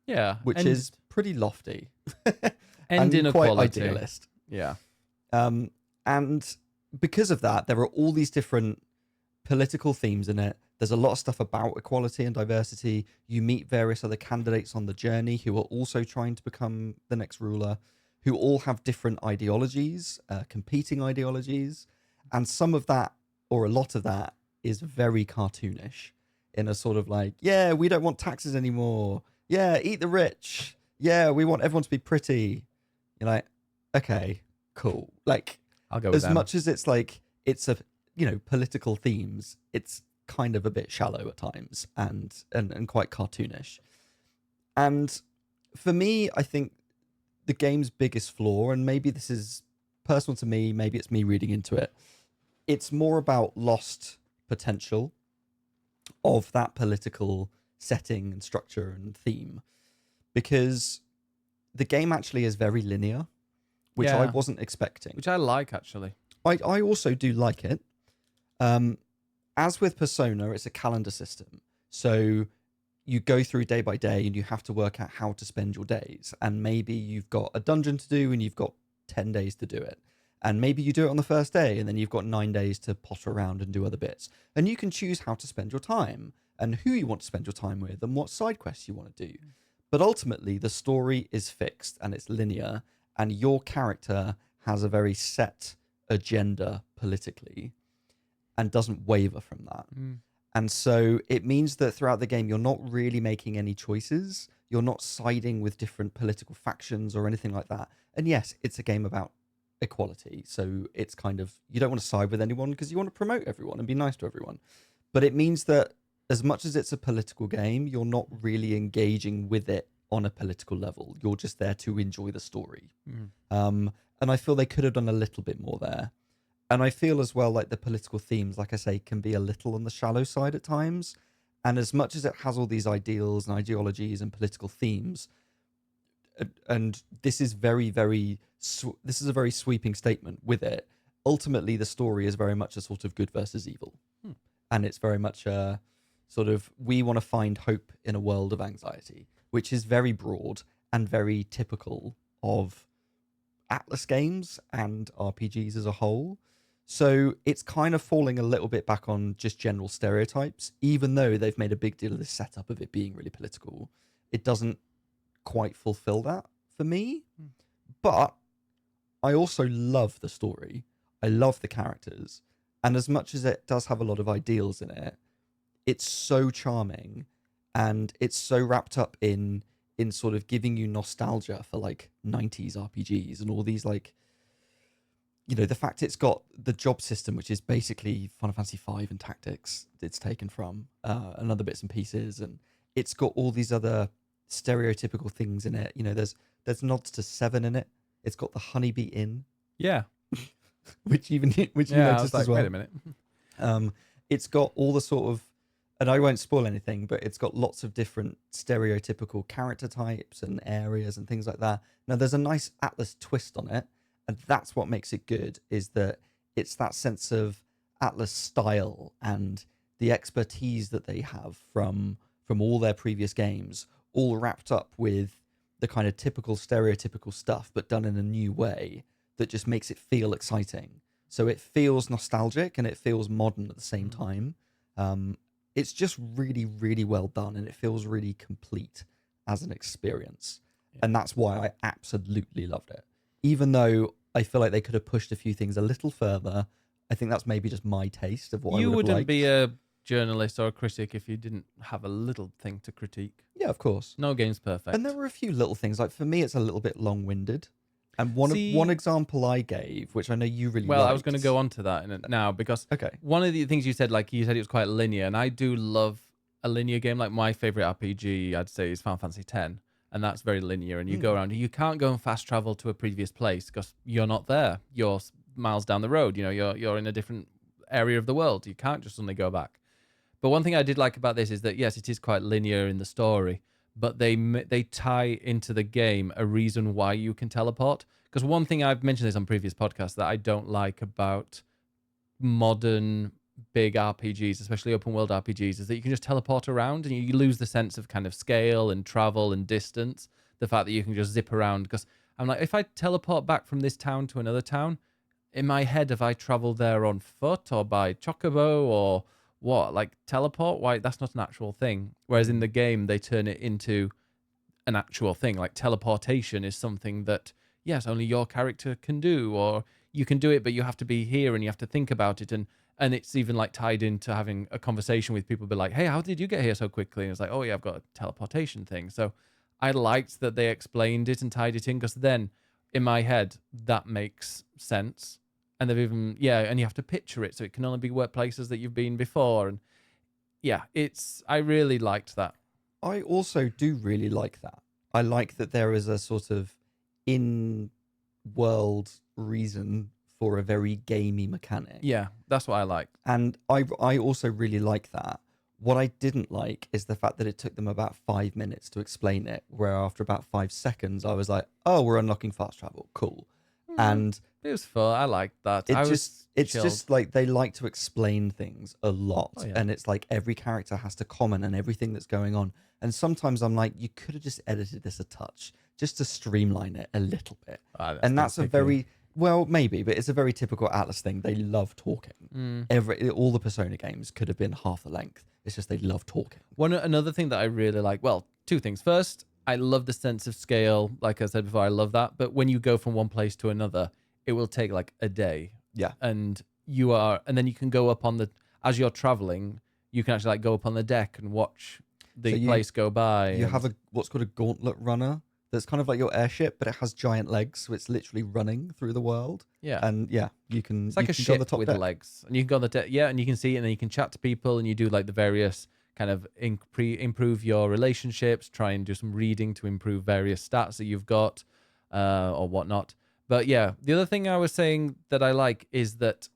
Yeah. Which is pretty lofty. End and quite inequality. Idealist. Yeah. And because of that, there are all these different political themes in it. There's a lot of stuff about equality and diversity. You meet various other candidates on the journey who are also trying to become the next ruler, who all have different ideologies, competing ideologies. And some of that, or a lot of that, is very cartoonish in a sort of like, yeah, we don't want taxes anymore. Yeah, eat the rich. Yeah, we want everyone to be pretty. You're like, okay, cool. Like, I'll go with as them. much as it's like, it's a, political themes, it's kind of a bit shallow at times and quite cartoonish. And for me, I think the game's biggest flaw, and maybe this is personal to me, maybe it's me reading into it, it's more about lost potential of that political setting and structure and theme, because the game actually is very linear, which I wasn't expecting. Which I like, actually. I also do like it. As with Persona, it's a calendar system. So you go through day by day and you have to work out how to spend your days. And maybe you've got a dungeon to do and you've got 10 days to do it. And maybe you do it on the first day and then you've got 9 days to potter around and do other bits. And you can choose how to spend your time and who you want to spend your time with and what side quests you want to do. But ultimately, the story is fixed and it's linear, and your character has a very set agenda politically and doesn't waver from that. And so it means that throughout the game, you're not really making any choices. You're not siding with different political factions or anything like that. And yes, it's a game about equality. So it's kind of, you don't want to side with anyone because you want to promote everyone and be nice to everyone. But it means that as much as it's a political game, you're not really engaging with it on a political level. You're just there to enjoy the story. And I feel they could have done a little bit more there. And I feel as well like the political themes, like I say, can be a little on the shallow side at times. And as much as it has all these ideals and ideologies and political themes, and this is this is a very sweeping statement with it. Ultimately, the story is very much a sort of good versus evil. And it's very much a sort of, we want to find hope in a world of anxiety, which is very broad and very typical of Atlas games and RPGs as a whole. So it's kind of falling a little bit back on just general stereotypes, even though they've made a big deal of the setup of it being really political. It doesn't quite fulfill that for me. But I also love the story. I love the characters. And as much as it does have a lot of ideals in it, it's so charming and it's so wrapped up in sort of giving you nostalgia for like 90s RPGs and all these like, the fact it's got the job system, which is basically Final Fantasy V and Tactics it's taken from, and other bits and pieces. And it's got all these other stereotypical things in it. There's nods to Seven in it. It's got the Honeybee Inn. Yeah. which you noticed like, as well. Wait a minute. It's got all the sort of and I won't spoil anything, but it's got lots of different stereotypical character types and areas and things like that. Now, there's a nice Atlas twist on it, and that's what makes it good, is that it's that sense of Atlas style and the expertise that they have from all their previous games, all wrapped up with the kind of typical stereotypical stuff, but done in a new way that just makes it feel exciting. So it feels nostalgic and it feels modern at the same time. It's just really, really well done, and it feels really complete as an experience. Yeah. And that's why I absolutely loved it. Even though I feel like they could have pushed a few things a little further, I think that's maybe just my taste of what I would have liked. You wouldn't be a journalist or a critic if you didn't have a little thing to critique. Yeah, of course. No game's perfect. And there were a few little things. Like, for me, it's a little bit long-winded. And one example I gave, which I know you really liked. I was going to go on to that now, because one of the things you said, like you said it was quite linear, and I do love a linear game. Like, my favorite RPG, I'd say, is Final Fantasy X, and that's very linear, and you go around. You can't go and fast travel to a previous place because you're not there. You're miles down the road. You know, you're in a different area of the world. You can't just suddenly go back. But one thing I did like about this is that, yes, it is quite linear in the story, but they tie into the game a reason why you can teleport. Because one thing, I've mentioned this on previous podcasts, that I don't like about modern big RPGs, especially open world RPGs, is that you can just teleport around and you lose the sense of kind of scale and travel and distance. The fact that you can just zip around. Because I'm like, if I teleport back from this town to another town, in my head, have I traveled there on foot or by chocobo or what? Like, teleport? Why? That's not an actual thing. Whereas in the game, they turn it into an actual thing. Like, teleportation is something that, yes, only your character can do, or you can do it, but you have to be here and you have to think about it. And it's even like tied into having a conversation with people, be like, hey, how did you get here so quickly? And it's like, oh yeah, I've got a teleportation thing. So I liked that they explained it and tied it in, because then in my head, that makes sense. And they've even, and you have to picture it, so it can only be places that you've been before. And yeah, I really liked that. I also do really like that. I like that there is a sort of in-world reason for a very gamey mechanic. Yeah, that's what I like. And I also really like that. What I didn't like is the fact that it took them about 5 minutes to explain it, where after about 5 seconds, I was like, oh, we're unlocking fast travel. Cool. And it was fun. I liked that. It's just like they like to explain things a lot. Oh, yeah. And it's like every character has to comment on everything that's going on. And sometimes I'm like, you could have just edited this a touch just to streamline it a little bit. And that's a very, well, maybe, but it's a very typical Atlas thing. They love talking. All the Persona games could have been half the length. It's just they love talking. Another thing that I really like, well, two things. First, I love the sense of scale. Like I said before, I love that. But when you go from one place to another, it will take like a day. Yeah. And then you can go up as you're traveling, you can actually like go up on the deck and watch the place go by. You have what's called a gauntlet runner. That's kind of like your airship, but it has giant legs, so it's literally running through the world. Yeah. And you can. It's like a ship with legs. And you can go on the deck, and you can see it, and then you can chat to people, and you do like the various kind of improve your relationships, try and do some reading to improve various stats that you've got, or whatnot. But yeah, the other thing I was saying that I like is that,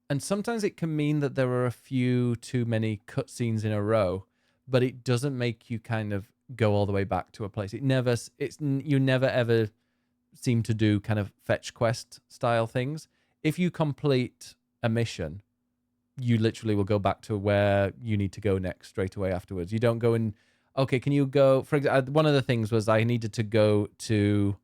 and sometimes it can mean that there are a few too many cutscenes in a row, but it doesn't make you kind of go all the way back to a place. You never ever seem to do kind of fetch quest style things. If you complete a mission, you literally will go back to where you need to go next straight away afterwards. You don't go in, okay, can you go, for example, one of the things was I needed to go to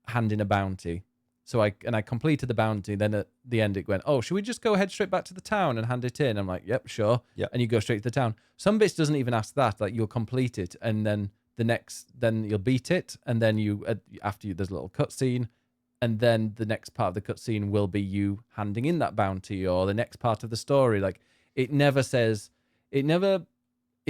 hand in a bounty. So I completed the bounty. Then at the end it went, oh, should we just go head straight back to the town and hand it in? I'm like, yep, sure. Yep. And you go straight to the town. Some bits doesn't even ask that. Like, you'll complete it, and then then you'll beat it, and then there's a little cutscene, and then the next part of the cutscene will be you handing in that bounty, or the next part of the story. Like, it's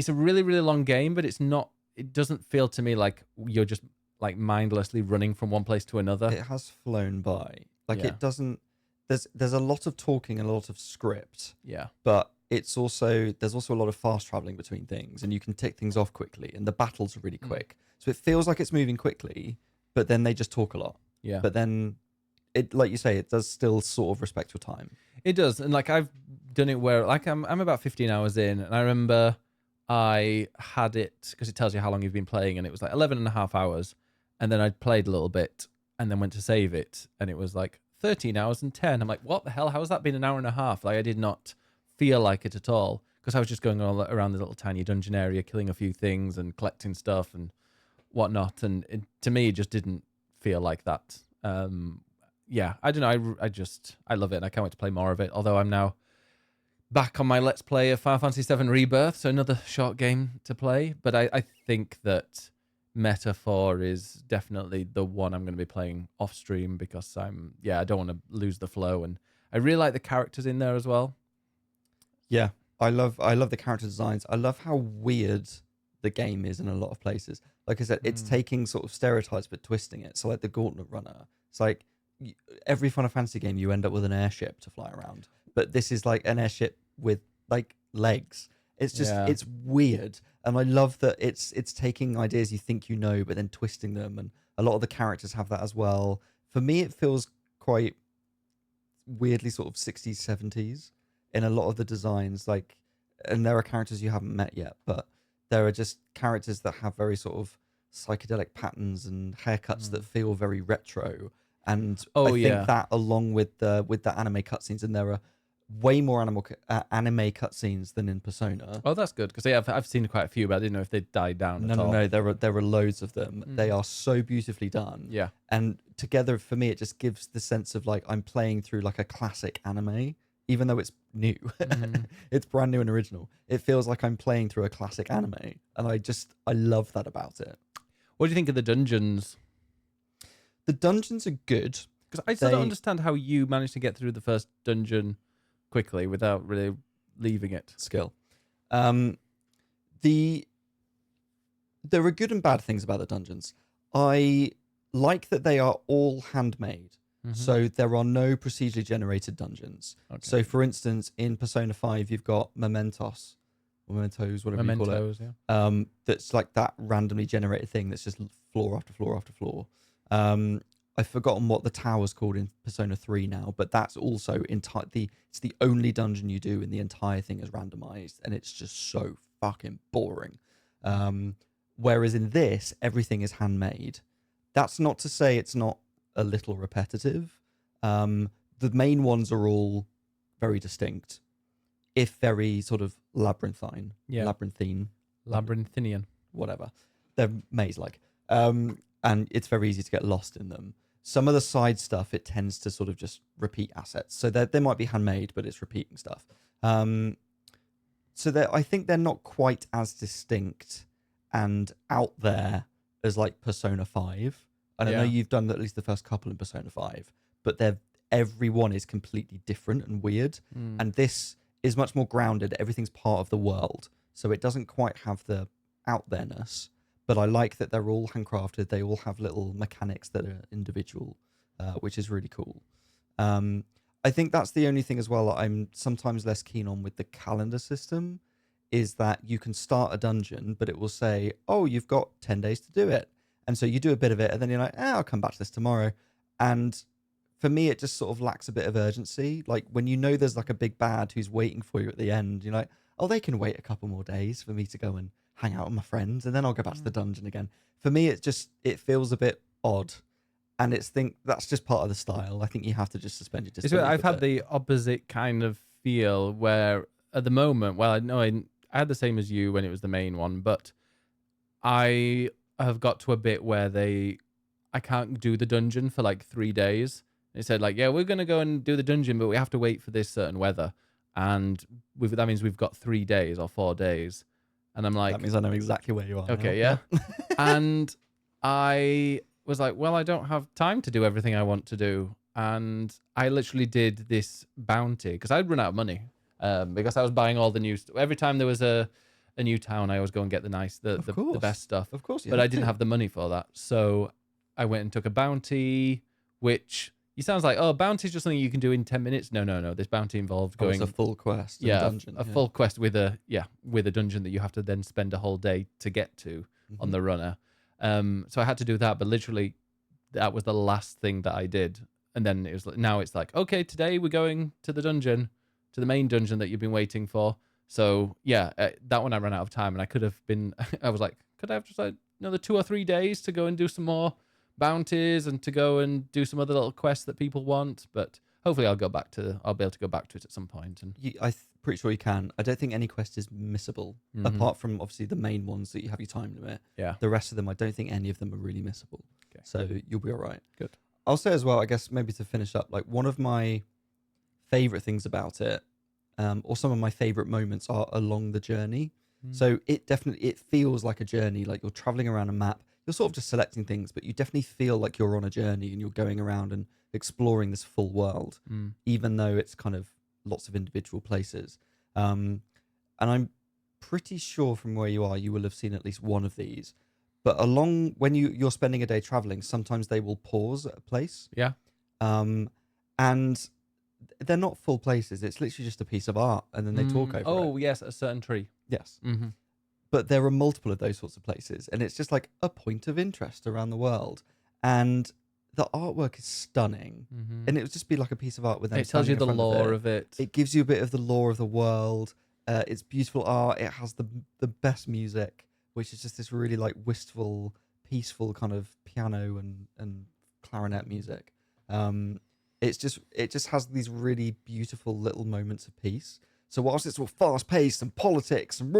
a really, really long game, but it doesn't feel to me like you're just like mindlessly running from one place to another. It has flown by. Like, it doesn't, there's a lot of talking and a lot of script. Yeah. But there's also a lot of fast traveling between things, and you can tick things off quickly, and the battles are really quick. So it feels like it's moving quickly, but then they just talk a lot. Yeah. But then it, like you say, it does still sort of respect your time. It does. And like, I've done it where like I'm about 15 hours in, and I remember I had it because it tells you how long you've been playing, and it was like 11 and a half hours. And then I'd played a little bit and then went to save it, and it was like 13 hours and 10. I'm like, what the hell? How has that been an hour and a half? Like, I did not feel like it at all because I was just going all around the little tiny dungeon area, killing a few things and collecting stuff and whatnot. And to me, it just didn't feel like that. Yeah, I don't know. I love it, and I can't wait to play more of it. Although I'm now back on my Let's Play of Final Fantasy VII Rebirth, so another short game to play. But I think that Metaphor is definitely the one I'm going to be playing off stream because I don't want to lose the flow, and I really like the characters in there as well. Yeah, I love the character designs. I love how weird the game is in a lot of places. Like I said, it's taking sort of stereotypes but twisting it. So like the Gauntlet Runner, it's like every Final Fantasy game you end up with an airship to fly around, but this is like an airship with like legs. It's just it's weird, and I love that it's taking ideas you think you know but then twisting them, and a lot of the characters have that as well. For me, it feels quite weirdly sort of 60s 70s in a lot of the designs, like, and there are characters you haven't met yet, but there are just characters that have very sort of psychedelic patterns and haircuts that feel very retro. And I think that along with the anime cutscenes, and there are way more anime cutscenes than in Persona. Oh, that's good because I've seen quite a few, but I didn't know if they died down. No, there are loads of them. They are so beautifully done. Yeah, and together for me, it just gives the sense of like I'm playing through like a classic anime, even though it's new. It's brand new and original. It feels like I'm playing through a classic anime, and I love that about it. What do you think of the dungeons? The dungeons are good because I still don't understand how you managed to get through the first dungeon quickly without really leaving it. Skill. There are good and bad things about the dungeons. I like that they are all handmade. So there are no procedurally generated dungeons. Okay. So for instance, in Persona 5, you've got Mementos, whatever you call it. Yeah. That's like that randomly generated thing that's just floor after floor after floor. I've forgotten what the tower's called in Persona 3 now, but that's also it's the only dungeon you do, and the entire thing is randomized, and it's just so fucking boring. Whereas in this, everything is handmade. That's not to say it's not a little repetitive. The main ones are all very distinct, if very sort of labyrinthine, labyrinthinian, whatever. They're maze-like, and it's very easy to get lost in them. Some of the side stuff, it tends to sort of just repeat assets. So they might be handmade, but it's repeating stuff. So I think they're not quite as distinct and out there as like Persona 5. And I know you've done at least the first couple in Persona 5, but every one is completely different and weird. And this is much more grounded. Everything's part of the world. So it doesn't quite have the out there-ness. But I like that they're all handcrafted. They all have little mechanics that are individual, which is really cool. I think that's the only thing as well that I'm sometimes less keen on with the calendar system, is that you can start a dungeon, but it will say, oh, you've got 10 days to do it. And so you do a bit of it, and then you're like, I'll come back to this tomorrow. And for me, it just sort of lacks a bit of urgency. Like when you know there's like a big bad who's waiting for you at the end, you're like, oh, they can wait a couple more days for me to go and hang out with my friends, and then I'll go back to the dungeon again. For me, it feels a bit odd, and that's just part of the style. I think you have to just suspend your disbelief. I've had the opposite kind of feel where at the moment, well, I know I had the same as you when it was the main one, but I have got to a bit where I can't do the dungeon for like 3 days. They said like, yeah, we're going to go and do the dungeon, but we have to wait for this certain weather. And that means we've got 3 days or 4 days. And I'm like, that means I know exactly where you are. Okay, now. yeah. And I was like, well, I don't have time to do everything I want to do. And I literally did this bounty because I'd run out of money because I was buying all the new stuff. Every time there was a new town, I always go and get the best stuff. Of course, but I didn't have the money for that. So I went and took a bounty, which sounds like, oh, bounty is just something you can do in 10 minutes. No. This bounty involved going... it's a full quest. Dungeon. A full quest with a dungeon that you have to then spend a whole day to get to on the runner. So I had to do that, but literally that was the last thing that I did. And then now it's like, okay, today we're going to the dungeon, to the main dungeon that you've been waiting for. So yeah, that one I ran out of time, and I could have been. I was like, could I have just like another 2 or 3 days to go and do some more bounties and to go and do some other little quests that people want? But hopefully, I'll be able to go back to it at some point. And Pretty sure you can. I don't think any quest is missable, apart from obviously the main ones that you have your time limit. Yeah. The rest of them, I don't think any of them are really missable. Okay. So you'll be all right. Good. I'll say as well, I guess maybe to finish up, like one of my favorite things about it, or some of my favorite moments are along the journey. So it feels like a journey, like you're traveling around a map. You're sort of just selecting things, but you definitely feel like you're on a journey and you're going around and exploring this full world, even though it's kind of lots of individual places. And I'm pretty sure from where you are, you will have seen at least one of these. But when you're spending a day traveling, sometimes they will pause at a place. Yeah. And they're not full places. It's literally just a piece of art, and then they talk over it. Oh, yes, a certain tree. Yes. But there are multiple of those sorts of places, and it's just like a point of interest around the world. And the artwork is stunning, and it would just be like a piece of art with them. It tells you the lore of it. It gives you a bit of the lore of the world. It's beautiful art. It has the best music, which is just this really like wistful, peaceful kind of piano and clarinet music. It just has these really beautiful little moments of peace. So whilst it's all fast paced and politics and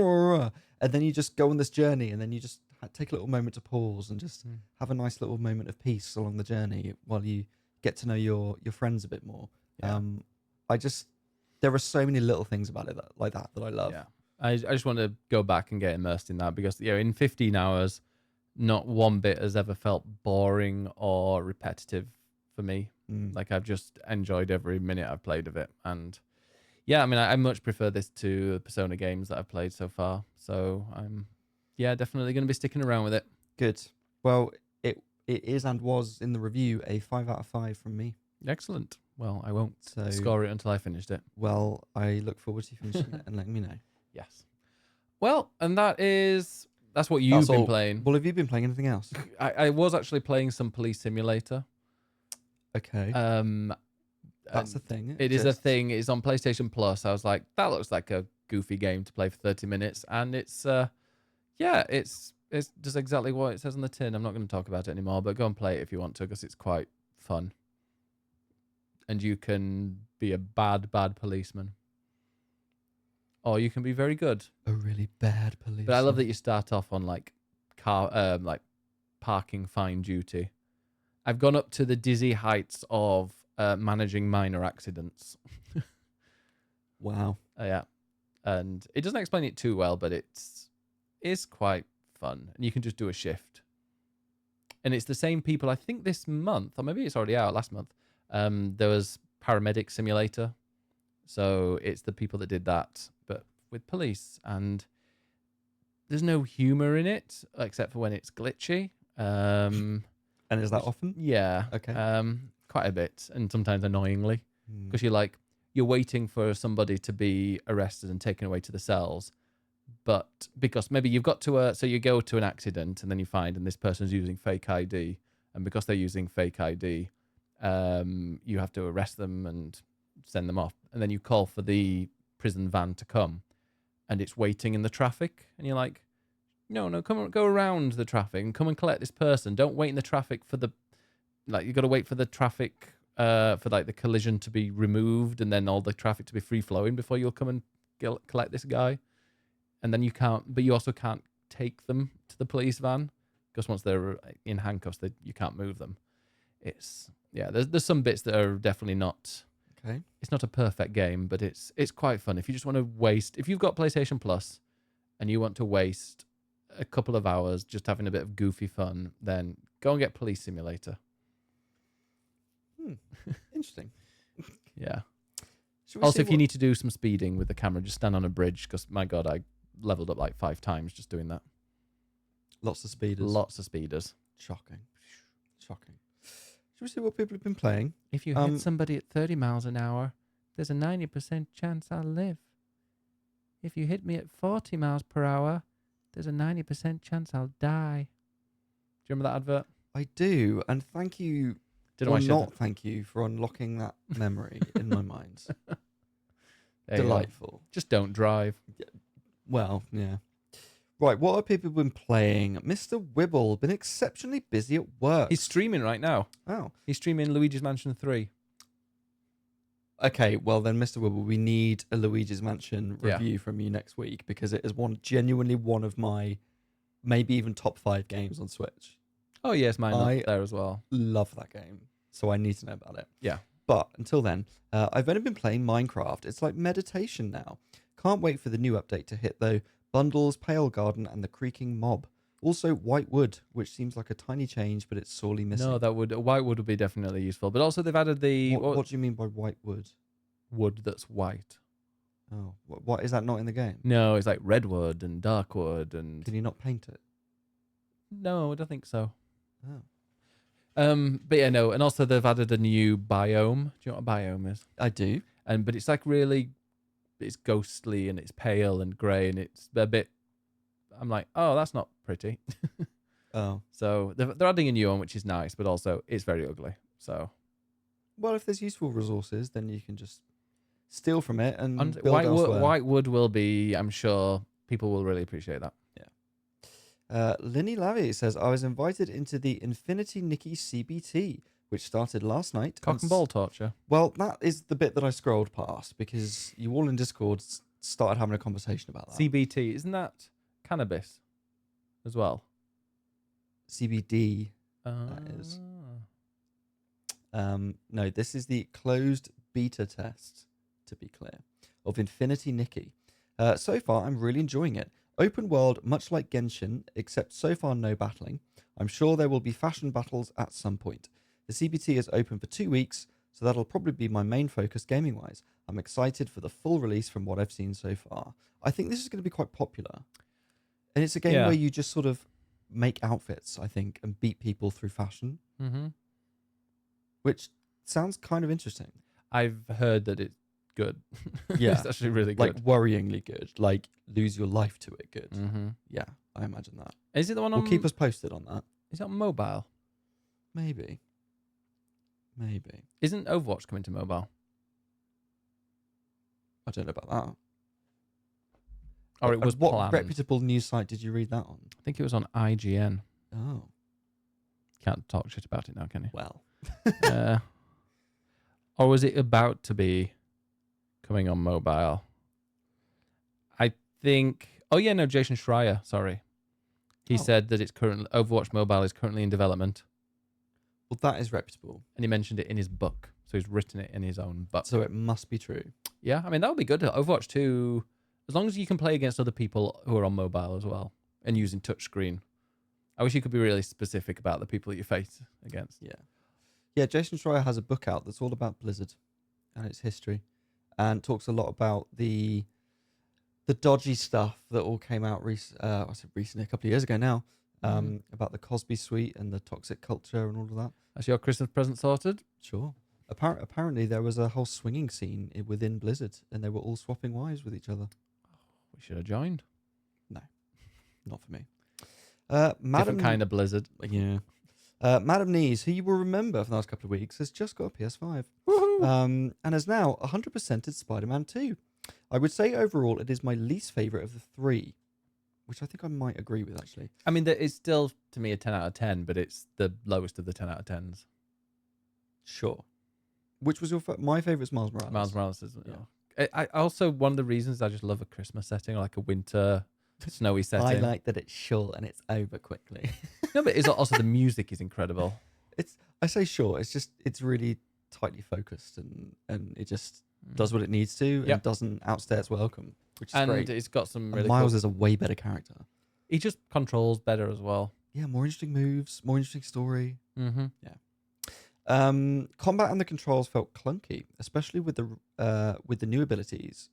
and then you just go on this journey, and then you just take a little moment to pause and just have a nice little moment of peace along the journey while you get to know your friends a bit more. Yeah. There are so many little things about it that I love. Yeah. I just want to go back and get immersed in that, because in 15 hours, not one bit has ever felt boring or repetitive for me. Like, I've just enjoyed every minute I've played of it. And yeah, I mean, I much prefer this to the Persona games that I've played so far. So I'm, definitely going to be sticking around with it. Good. Well, it is and was in the review a 5 out of 5 from me. Excellent. Well, I won't score it until I finished it. Well, I look forward to finishing it and letting me know. Yes. Well, and that's what you've been playing. Well, have you been playing anything else? I was actually playing some Police Simulator. Okay. That's a thing. It is a thing. It's on PlayStation Plus. I was like, that looks like a goofy game to play for 30 minutes. And it's just exactly what it says on the tin. I'm not going to talk about it anymore, but go and play it if you want to, because it's quite fun. And you can be a bad policeman. Or you can be very good. A really bad policeman. But I love that you start off on like parking fine duty. I've gone up to the dizzy heights of managing minor accidents. Wow. Yeah. And it doesn't explain it too well, but it's quite fun. And you can just do a shift. And it's the same people, I think this month, or maybe it's already out last month, there was Paramedic Simulator. So it's the people that did that, but with police. And there's no humor in it, except for when it's glitchy. And is that often? Yeah. Okay. Quite a bit, and sometimes annoyingly, because you're waiting for somebody to be arrested and taken away to the cells, but because maybe you've got to so you go to an accident and then you find and this person's using fake ID, and because they're using fake ID, you have to arrest them and send them off, and then you call for the prison van to come, and it's waiting in the traffic, and you're like, no, come on, go around the traffic and come and collect this person. Don't wait in the traffic for you got to wait for the traffic, for like the collision to be removed and then all the traffic to be free flowing before you'll come and collect this guy. And then but you also can't take them to the police van, because once they're in handcuffs, you can't move them. There's some bits that are definitely not. Okay. It's not a perfect game, but it's quite fun. If you just want to if you've got PlayStation Plus and you want to waste a couple of hours just having a bit of goofy fun, then go and get Police Simulator. Interesting. Yeah. Also, if you need to do some speeding with the camera, just stand on a bridge, because my God, I leveled up like 5 times just doing that. Lots of speeders. Lots of speeders. Shocking. Should we see what people have been playing? If you hit somebody at 30 miles an hour, there's a 90% chance I'll live. If you hit me at 40 miles per hour, there's a 90% chance I'll die. Do you remember that advert? I do, and thank you. Thank you for unlocking that memory in my mind. Delightful. Just don't drive. Well, yeah. Right, what have people been playing? Mr. Wibble, been exceptionally busy at work. He's streaming right now. Oh. He's streaming Luigi's Mansion 3. Okay, well then, Mr. Wibble, we need a Luigi's Mansion review from you next week because it is genuinely one of my maybe even top 5 games on Switch. Oh, yes, mine up there as well. Love that game, so I need to know about it. Yeah. But until then, I've only been playing Minecraft. It's like meditation now. Can't wait for the new update to hit, though. Bundles, Pale Garden, and the Creaking Mob. Also, White Wood, which seems like a tiny change, but it's sorely missing. No, White Wood would be definitely useful. But also they've added the... What do you mean by White Wood? Wood that's white. Oh, what is that not in the game? No, it's like redwood and dark wood and... Can you not paint it? No, I don't think so. Oh. But yeah, no, and also they've added a new biome. Do you know what a biome is? I do. But it's like really... It's ghostly and it's pale and grey and it's a bit... I'm like, oh, that's not pretty. Oh. So they're adding a new one, which is nice, but also it's very ugly. So... Well, if there's useful resources, then you can just steal from it and build elsewhere. White Wood will be, I'm sure, people will really appreciate that. Yeah. Linny Lavie says, I was invited into the Infinity Nikki CBT, which started last night. Cock and ball torture. Well, that is the bit that I scrolled past because you all in Discord started having a conversation about that. CBT, isn't that cannabis as well? CBD, that is. No, this is the closed beta test, to be clear, of Infinity Nikki. So far, I'm really enjoying it. Open world, much like Genshin, except so far no battling. I'm sure there will be fashion battles at some point. The CBT is open for 2 weeks, so that'll probably be my main focus gaming-wise. I'm excited for the full release from what I've seen so far. I think this is going to be quite popular. And it's a game where you just sort of make outfits, I think, and beat people through fashion. Mm-hmm. Which sounds kind of interesting. I've heard that it's good. Yeah. It's actually really good. Like worryingly good. Like lose your life to it good. Mm-hmm. Yeah, I imagine that. Is it the one on... We'll keep us posted on that. Is it on mobile? Maybe. Isn't Overwatch coming to mobile? I don't know about that. Or it was what planned. reputable news site did you read that on? I think it was on IGN. Oh. Can't talk shit about it now, can you? Well. Or was it about to be coming on mobile? I think... Oh, yeah, no, Jason Schreier, sorry. He said that Overwatch Mobile is currently in development. Well, that is reputable. And he mentioned it in his book. So he's written it in his own book. So it must be true. Yeah, I mean, that would be good. Overwatch 2, as long as you can play against other people who are on mobile as well and using touchscreen. I wish you could be really specific about the people that you face against. Yeah. Yeah, Jason Schreier has a book out that's all about Blizzard and its history and talks a lot about the dodgy stuff that all came out recently, a couple of years ago now, about the Cosby Suite and the toxic culture and all of that. That's your Christmas present sorted? Sure. Apparently there was a whole swinging scene within Blizzard and they were all swapping wives with each other. We should have joined. No, not for me. Different kind of Blizzard. Yeah. Madam Knees, who you will remember from the last couple of weeks, has just got a PS5. And has now 100%ed Spider-Man 2. I would say overall it is my least favourite of the 3, which I think I might agree with, actually. I mean, it's still, to me, a 10 out of 10, but it's the lowest of the 10 out of 10s. Sure. Which was my favourite is Miles Morales. Miles Morales is, yeah. I also, one of the reasons I just love a Christmas setting, like a winter, snowy setting. I like that it's short and it's over quickly. No, but it's also the music is incredible. I say short, it's really tightly focused and it just does what it needs to and doesn't outstay its welcome, which is great. And it's got some really Miles cool... is a way better character. He just controls better as well. Yeah, more interesting moves, more interesting story. Mm-hmm. Yeah. Combat and the controls felt clunky, especially with the new abilities.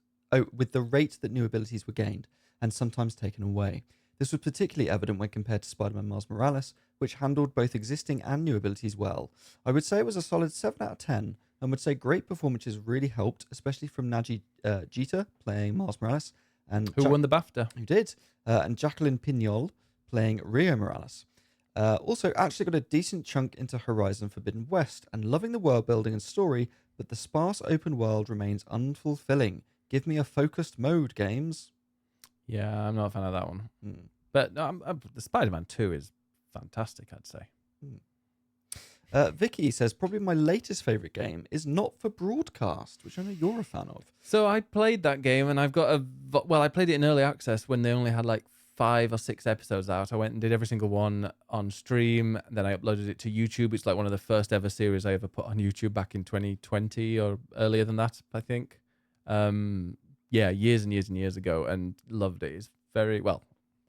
With the rate that new abilities were gained and sometimes taken away. This was particularly evident when compared to Spider-Man Miles Morales, which handled both existing and new abilities well. I would say it was a solid 7 out of 10, and would say great performances really helped, especially from Naji Jeter playing Miles Morales, and who won the BAFTA? Who did, and Jacqueline Pignol playing Rio Morales. Also, actually got a decent chunk into Horizon Forbidden West, and loving the world building and story, but the sparse open world remains unfulfilling. Give me a focused mode, games. Yeah, I'm not a fan of that one. But the Spider-Man 2 is fantastic, I'd say. Vicky says, probably my latest favourite game is Not for Broadcast, which I know you're a fan of. So I played that game, and I've got I played it in early access when they only had like 5 or 6 episodes out. I went and did every single one on stream. Then I uploaded it to YouTube. It's like one of the first ever series I ever put on YouTube back in 2020 or earlier than that, I think. Years and years and years ago, and loved it. It's very well.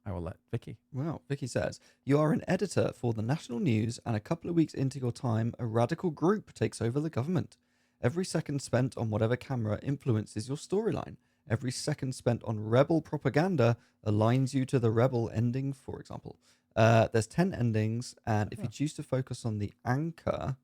I will let Vicky. Well, Vicky says, you are an editor for the national news, and a couple of weeks into your time, a radical group takes over the government. Every second spent on whatever camera influences your storyline. Every second spent on rebel propaganda aligns you to the rebel ending, for example. There's 10 endings, and if you choose to focus on the anchor,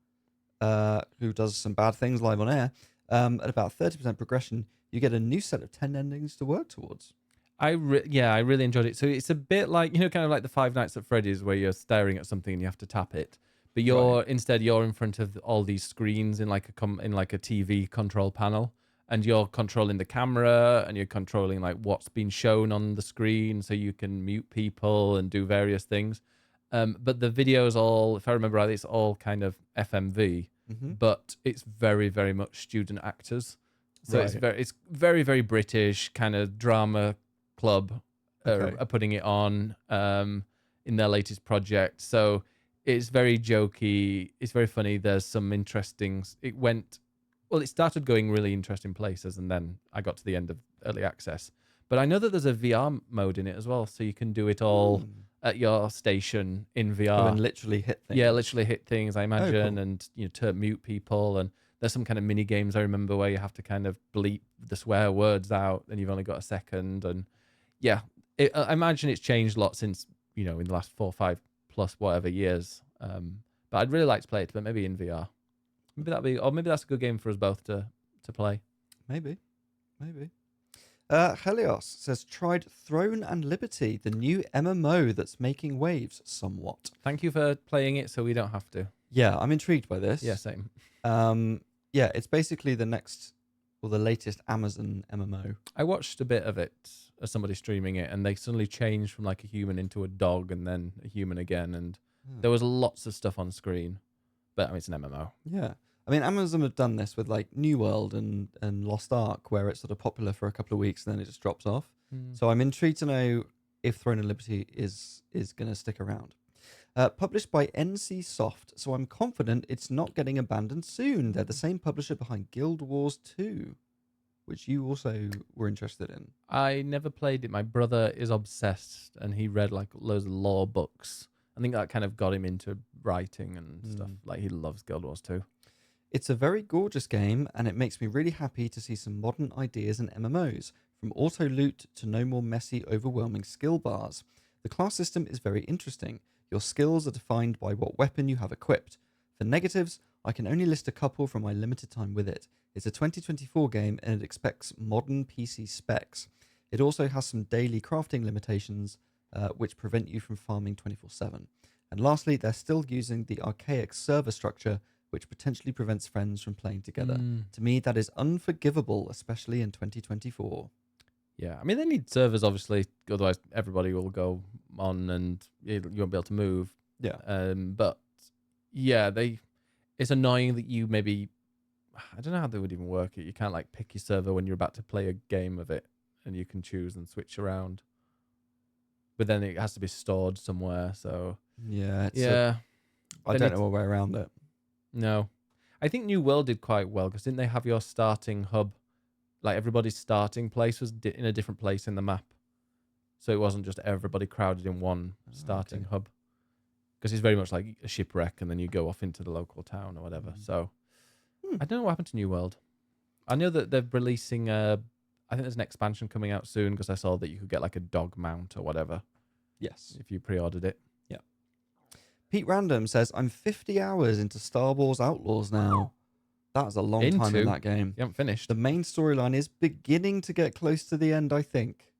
who does some bad things live on air, at about 30% progression, you get a new set of 10 endings to work towards. I really enjoyed it. So it's a bit like, kind of like the Five Nights at Freddy's, where you're staring at something and you have to tap it, but instead you're in front of all these screens in like a TV control panel, and you're controlling the camera and you're controlling like what's been shown on the screen, so you can mute people and do various things. But the video is all, if I remember right, it's all kind of FMV, but it's very, very much student actors. So it's very, very British kind of drama club are putting it on in their latest project. So it's very jokey. It's very funny. There's some interesting... It started going really interesting places, and then I got to the end of early access. But I know that there's a VR mode in it as well, so you can do it all at your station in VR. And literally hit things. Yeah, literally hit things, I imagine, and to mute people. And there's some kind of mini games I remember where you have to kind of bleep the swear words out, and you've only got a second. And yeah, I imagine it's changed a lot since, in the last 4 or 5 plus whatever years. But I'd really like to play it, but maybe in VR. Maybe that's a good game for us both to play. Maybe. Helios says, tried Throne and Liberty, the new MMO that's making waves somewhat. Thank you for playing it so we don't have to. Yeah, I'm intrigued by this. Yeah, same. It's basically the latest Amazon MMO. I watched a bit of it as somebody streaming it, and they suddenly changed from like a human into a dog and then a human again, and there was lots of stuff on screen. But it's an MMO. Yeah. I mean, Amazon have done this with like New World and Lost Ark, where it's sort of popular for a couple of weeks and then it just drops off. So I'm intrigued to know if Throne and Liberty is going to stick around. Published by NC Soft, so I'm confident it's not getting abandoned soon. They're the same publisher behind Guild Wars 2, which you also were interested in. I never played it. My brother is obsessed, and he read like loads of lore books. I think that kind of got him into writing and stuff. Like, he loves Guild Wars 2. It's a very gorgeous game, and it makes me really happy to see some modern ideas in MMOs, from auto loot to no more messy, overwhelming skill bars. The class system is very interesting. Your skills are defined by what weapon you have equipped. For negatives, I can only list a couple from my limited time with it. It's a 2024 game, and it expects modern PC specs. It also has some daily crafting limitations, which prevent you from farming 24/7. And lastly, they're still using the archaic server structure, which potentially prevents friends from playing together. To me, that is unforgivable, especially in 2024. Yeah, I mean, they need servers, obviously, otherwise everybody will go on and you won't be able to move. Yeah. But yeah, it's annoying that you maybe, I don't know how they would even work it. You can't like pick your server when you're about to play a game of it, and you can choose and switch around. But then it has to be stored somewhere, so... Yeah. I don't know a way around it. No. I think New World did quite well, because didn't they have your starting hub? Like, everybody's starting place was in a different place in the map. So it wasn't just everybody crowded in one starting hub. Because it's very much like a shipwreck, and then you go off into the local town or whatever. So I don't know what happened to New World. I know that they're releasing I think there's an expansion coming out soon, because I saw that you could get like a dog mount or whatever. Yes. If you pre-ordered it. Yeah. Pete Random says, I'm 50 hours into Star Wars Outlaws now. That's a long time in that game. You haven't finished. The main storyline is beginning to get close to the end, I think.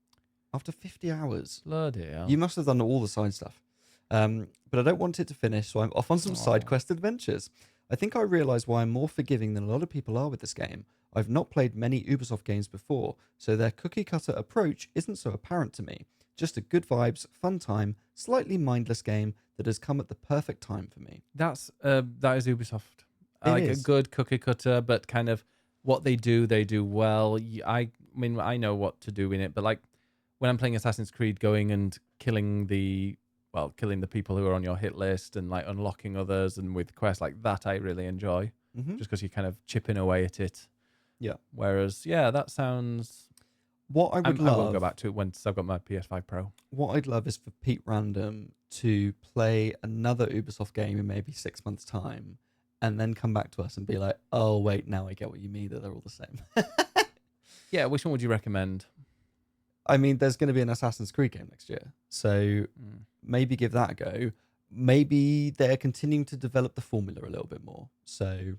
After 50 hours. Bloody hell. You must have done all the side stuff. But I don't want it to finish, so I'm off on some side quest adventures. I think I realise why I'm more forgiving than a lot of people are with this game. I've not played many Ubisoft games before, so their cookie-cutter approach isn't so apparent to me. Just a good vibes, fun time, slightly mindless game that has come at the perfect time for me. That is Ubisoft. I like a is. good cookie cutter, but kind of what they do well. I mean, I know what to do in it, but like when I'm playing Assassin's Creed, going and killing the people who are on your hit list and like unlocking others and with quests like that, I really enjoy. Just because you're kind of chipping away at it. Yeah. Whereas, yeah, that sounds. What I would love. I won't go back to it once I've got my PS5 Pro. What I'd love is for Pete Random to play another Ubisoft game in maybe 6 months' time, and then come back to us and be like, "Oh wait, now I get what you mean, that they're all the same." Yeah, which one would you recommend? I mean, there's going to be an Assassin's Creed game next year, so maybe give that a go. Maybe they're continuing to develop the formula a little bit more, so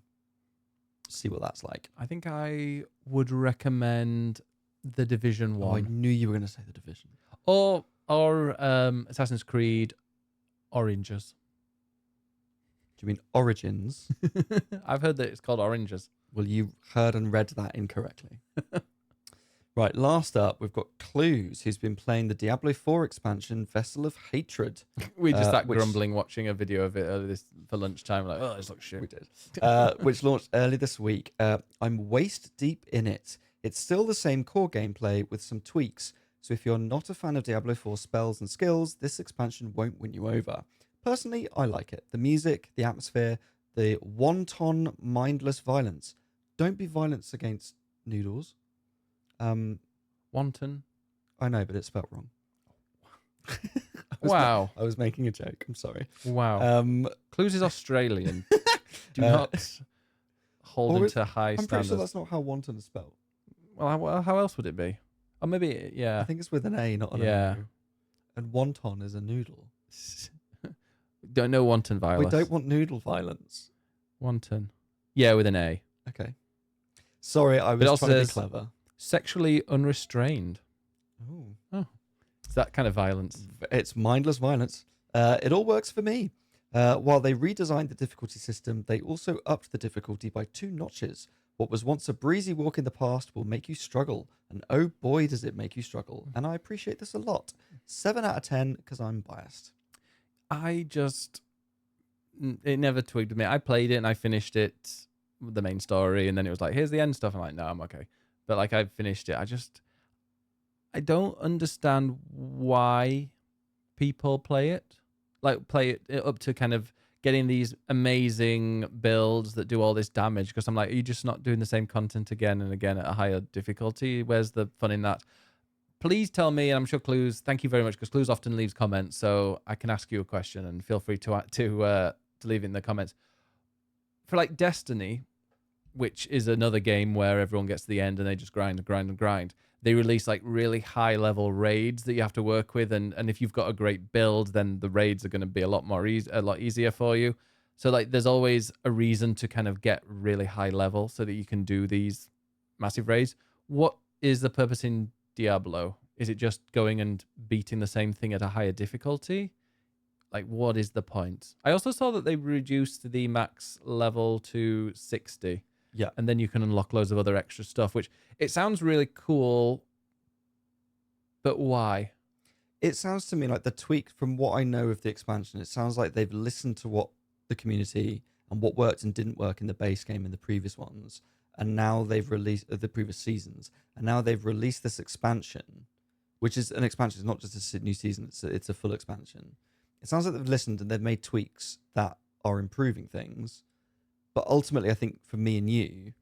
see what that's like. I think I would recommend The Division 1. Oh, I knew you were going to say The Division. Or Assassin's Creed Oranges. Do you mean Origins? I've heard that it's called Oranges. Well, you heard and read that incorrectly. Right, last up, we've got Clues, who's been playing the Diablo 4 expansion, Vessel of Hatred. We just sat grumbling watching a video of it earlier for lunchtime. Like, oh, this looks shit. We did. Which launched early this week. I'm waist deep in it. It's still the same core gameplay with some tweaks. So if you're not a fan of Diablo 4 spells and skills, this expansion won't win you over. Personally, I like it. The music, the atmosphere, the wanton, mindless violence. Don't be violence against noodles. Wanton. I know, but it's spelled wrong. Wow. I was making a joke. I'm sorry. Wow. Clues is Australian. Do not hold him to high standards. I'm pretty sure that's not how wanton is spelled. Well, how else would it be? Or maybe, yeah. I think it's with an A, not an O. And wonton is a noodle. Don't know wanton violence. We don't want noodle violence. Wanton. Yeah, with an A. Okay. Sorry, I was trying to be clever. Sexually unrestrained. Oh. It's that kind of violence. It's mindless violence. It all works for me. While they redesigned the difficulty system, they also upped the difficulty by 2 notches. What was once a breezy walk in the past will make you struggle. And oh boy, does it make you struggle. And I appreciate this a lot. 7 out of 10 because I'm biased. Mm. It never twigged me. I played it and I finished it, the main story, and then it was like, here's the end stuff. I'm like, no, I'm okay. But like, I finished it. I don't understand why people play it. Like, play it up to kind of getting these amazing builds that do all this damage. Because I'm like, are you just not doing the same content again and again at a higher difficulty? Where's the fun in that? Please tell me, and I'm sure Clues, thank you very much, because Clues often leaves comments, so I can ask you a question, and feel free to leave it in the comments. For like Destiny, which is another game where everyone gets to the end and they just grind and grind and grind, they release like really high level raids that you have to work with, and if you've got a great build, then the raids are going to be a lot easier for you. So like, there's always a reason to kind of get really high level so that you can do these massive raids. What is the purpose in Diablo? Is it just going and beating the same thing at a higher difficulty? Like, what is the point? I also saw that they reduced the max level to 60. Yeah. And then you can unlock loads of other extra stuff, which it sounds really cool. But why? It sounds to me like the tweak, from what I know of the expansion, it sounds like they've listened to what the community and what worked and didn't work in the base game and the previous ones. And now they've released the previous seasons, and now they've released this expansion, which is an expansion. It's not just a new season; it's a full expansion. It sounds like they've listened and they've made tweaks that are improving things. But ultimately, I think for me and you,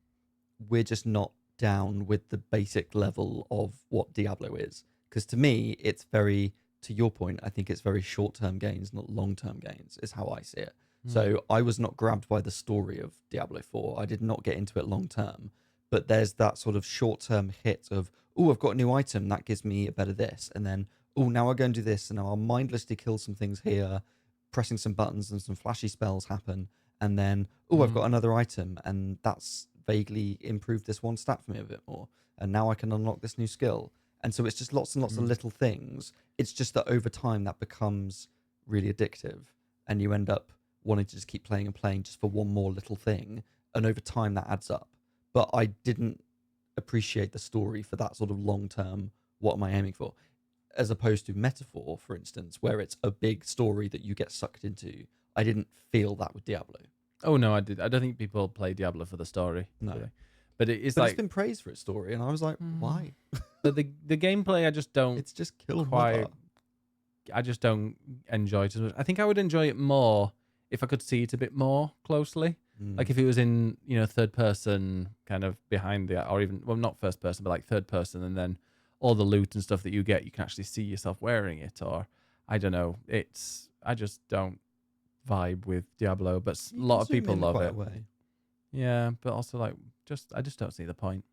we're just not down with the basic level of what Diablo is. Because to me, it's very, to your point, I think it's very short-term gains, not long-term gains, is how I see it. So I was not grabbed by the story of Diablo 4. I did not get into it long term, but there's that sort of short term hit of, oh, I've got a new item that gives me a better this. And then, oh, now I go and do this. And now I'll mindlessly kill some things here, pressing some buttons and some flashy spells happen. And then, oh, I've got another item. And that's vaguely improved this one stat for me a bit more. And now I can unlock this new skill. And so it's just lots and lots of little things. It's just that over time that becomes really addictive. And you end up wanting to just keep playing and playing just for one more little thing, and over time that adds up. but I didn't appreciate the story for that sort of long term. What am I aiming for? As opposed to Metaphor, for instance, where it's a big story that you get sucked into. I didn't feel that with Diablo. Oh no, I did. I don't think people play Diablo for the story. No, really. But it's been praised for its story, and I was like, why? But the gameplay, I just don't. It's just kill quite. I just don't enjoy it as much. I think I would enjoy it more if I could see it a bit more closely. Like if it was in, third person, kind of behind the, or even, well, not first person, but like third person, and then all the loot and stuff that you get, you can actually see yourself wearing it, or I don't know. I just don't vibe with Diablo, but a lot of people love it. Yeah, but also I just don't see the point.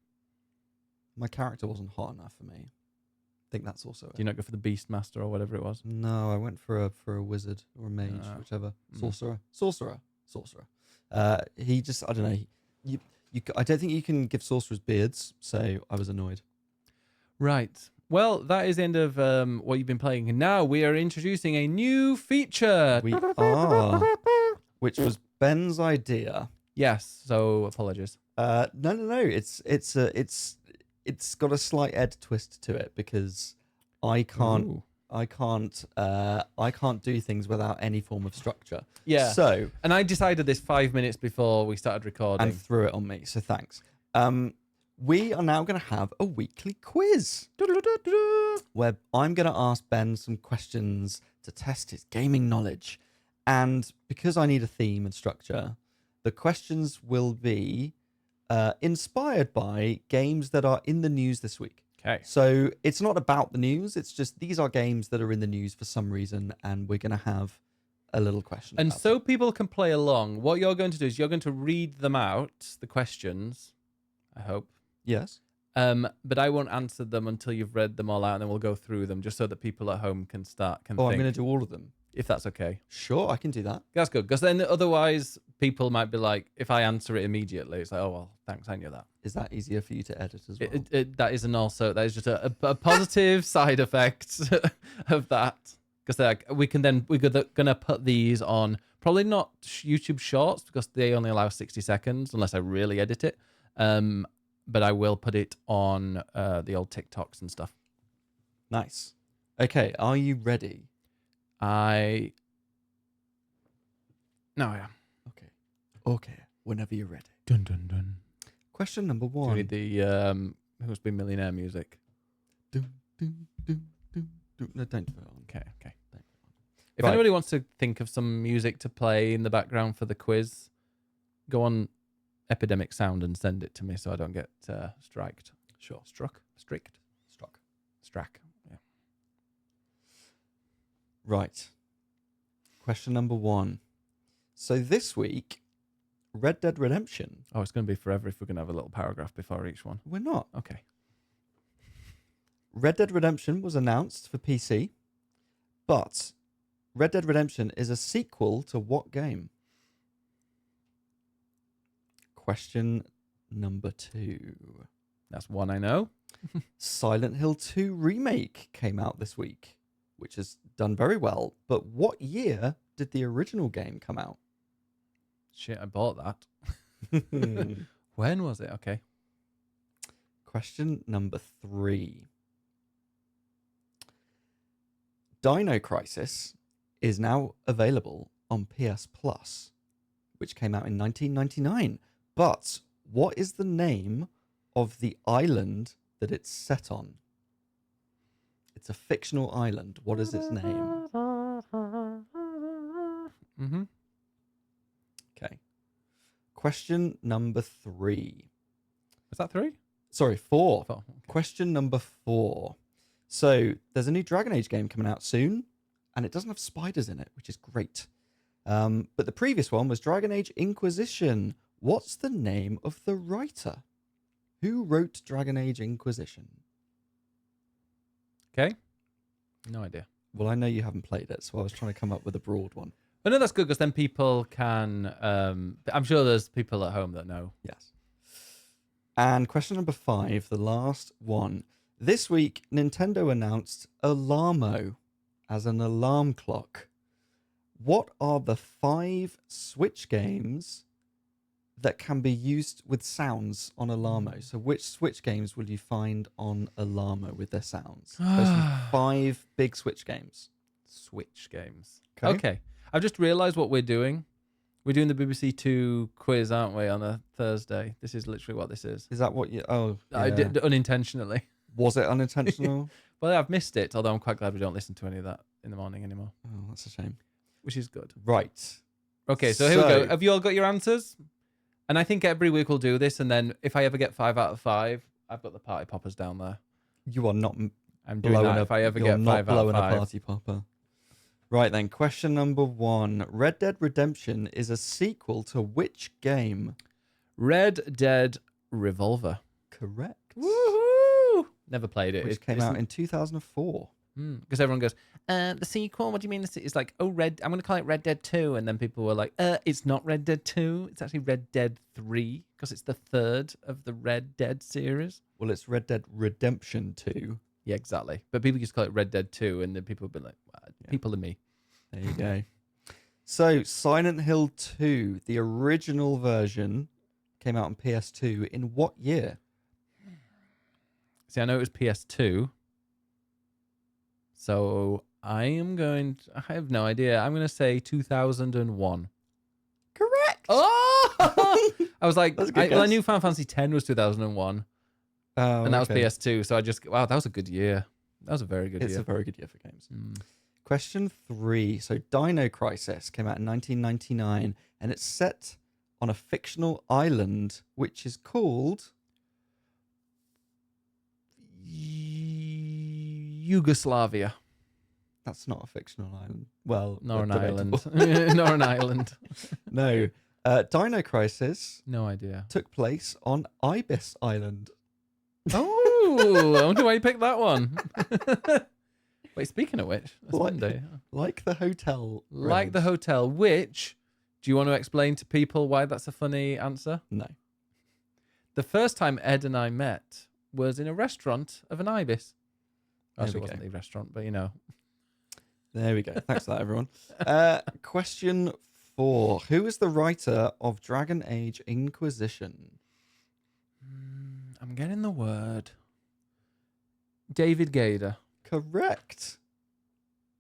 My character wasn't hot enough for me. I think that's also it. Do you not go for the Beastmaster or whatever it was? No, I went for a wizard or a mage, whichever. Sorcerer. He just, I don't know. I don't think you can give sorcerers beards, so I was annoyed. Right. Well, that is the end of what you've been playing. And now we are introducing a new feature. We are, which was Ben's idea. Yes. So apologies. No. It's got a slight ed twist to it because I can't do things without any form of structure. Yeah. So, and I decided this 5 minutes before we started recording. And threw it on me. So thanks. We are now going to have a weekly quiz where I'm going to ask Ben some questions to test his gaming knowledge. And because I need a theme and structure, the questions will be inspired by games that are in the news this week. Okay. So it's not about the news. It's just these are games that are in the news for some reason, and we're going to have a little question. And so people can play along. What you're going to do is you're going to read them out, the questions, I hope. Yes. But I won't answer them until you've read them all out, and then we'll go through them just so that people at home can think. I'm going to do all of them. If that's okay. Sure, I can do that. That's good. Because then otherwise people might be like, if I answer it immediately, it's like, oh, well, thanks, I knew that. Is that easier for you to edit as well? That is just a positive side effect of that. Because we're going to put these on, probably not YouTube Shorts, because they only allow 60 seconds, unless I really edit it. But I will put it on the old TikToks and stuff. Nice. Okay, are you ready? No, I am. Okay. Whenever you're ready. Dun dun dun. Question number 1. Do we need the Who Must Be Millionaire music? Dun, dun, dun, dun, dun. No, don't put it on. Okay. If anybody wants to think of some music to play in the background for the quiz, go on Epidemic Sound and send it to me so I don't get striked. Sure. Struck. Yeah. Right. Question number 1. So this week, Red Dead Redemption. Oh, it's going to be forever if we're going to have a little paragraph before each one. We're not. Okay. Red Dead Redemption was announced for PC, but Red Dead Redemption is a sequel to what game? Question number 2. That's one I know. Silent Hill 2 Remake came out this week, which has done very well. But what year did the original game come out? Shit, I bought that. When was it? Okay. Question number 3. Dino Crisis is now available on PS Plus, which came out in 1999. But what is the name of the island that it's set on? It's a fictional island. What is its name? Mm-hmm. Okay. Question number 3. Was that 3? Sorry, 4. 4. Okay. Question number 4. So there's a new Dragon Age game coming out soon, and it doesn't have spiders in it, which is great. But the previous one was Dragon Age Inquisition. What's the name of the writer? Who wrote Dragon Age Inquisition? Okay. No idea. Well, I know you haven't played it, so I was trying to come up with a broad one. But no, that's good because then people can... I'm sure there's people at home that know. Yes. And question number 5, the last one. This week, Nintendo announced Alarmo as an alarm clock. What are the 5 Switch games that can be used with sounds on Alamo. So which Switch games will you find on Alamo with their sounds? There's 5 big Switch games. Switch games. Okay. I've just realised what we're doing. We're doing the BBC Two quiz, aren't we, on a Thursday? This is literally what this is. Is that what you... Oh, yeah. I did unintentionally. Was it unintentional? Well, I've missed it, although I'm quite glad we don't listen to any of that in the morning anymore. Oh, that's a shame. Which is good. Right. Okay, so here we go. Have you all got your answers? And I think every week we'll do this, and then if I ever get 5 out of 5, I've got the party poppers down there. You are not... I'm doing that if I ever get 5 out of 5. Blowing a party popper. Right then, question number 1. Red Dead Redemption is a sequel to which game? Red Dead Revolver. Correct. Woohoo! Never played it. Which came out in 2004. Because everyone goes, the sequel? What do you mean? It's like, I'm going to call it Red Dead 2. And then people were like, it's not Red Dead 2. It's actually Red Dead 3 because it's the third of the Red Dead series. Well, it's Red Dead Redemption 2. Yeah, exactly. But people just call it Red Dead 2, and then people have been like, people are me. There you go. So, Silent Hill 2, the original version, came out on PS2 in what year? See, I know it was PS2. So, I have no idea. I'm going to say 2001. Correct! Oh! I was like, I knew Final Fantasy X was 2001. Oh, and that was PS2, so wow, that was a good year. That was a very good year. It's a very good year for games. Question 3. So Dino Crisis came out in 1999, and it's set on a fictional island, which is called... Yugoslavia. That's not a fictional island. Well, nor an island. Nor an island. No. Dino Crisis... No idea. ...took place on Ibis Island. Oh, I wonder why you picked that one. Wait, speaking of which, that's Monday. Like the hotel. Like the hotel, which, do you want to explain to people why that's a funny answer? No. The first time Ed and I met was in a restaurant of an Ibis. Actually, it wasn't a restaurant, but you know. There we go. Thanks for that, everyone. Question 4. Who is the writer of Dragon Age Inquisition? I'm getting the word. David Gader. Correct.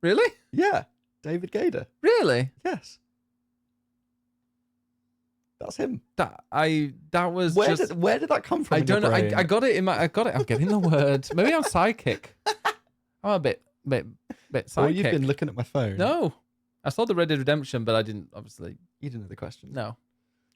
Really? Yeah. David Gader. Really? Yes. That's him. That was where did that come from? I don't know. I got it in my. I got it. I'm getting the word. Maybe I'm psychic. I'm a bit psychic. Oh, you've been looking at my phone. No, I saw the Red Dead Redemption, but I didn't obviously. You didn't know the question. No.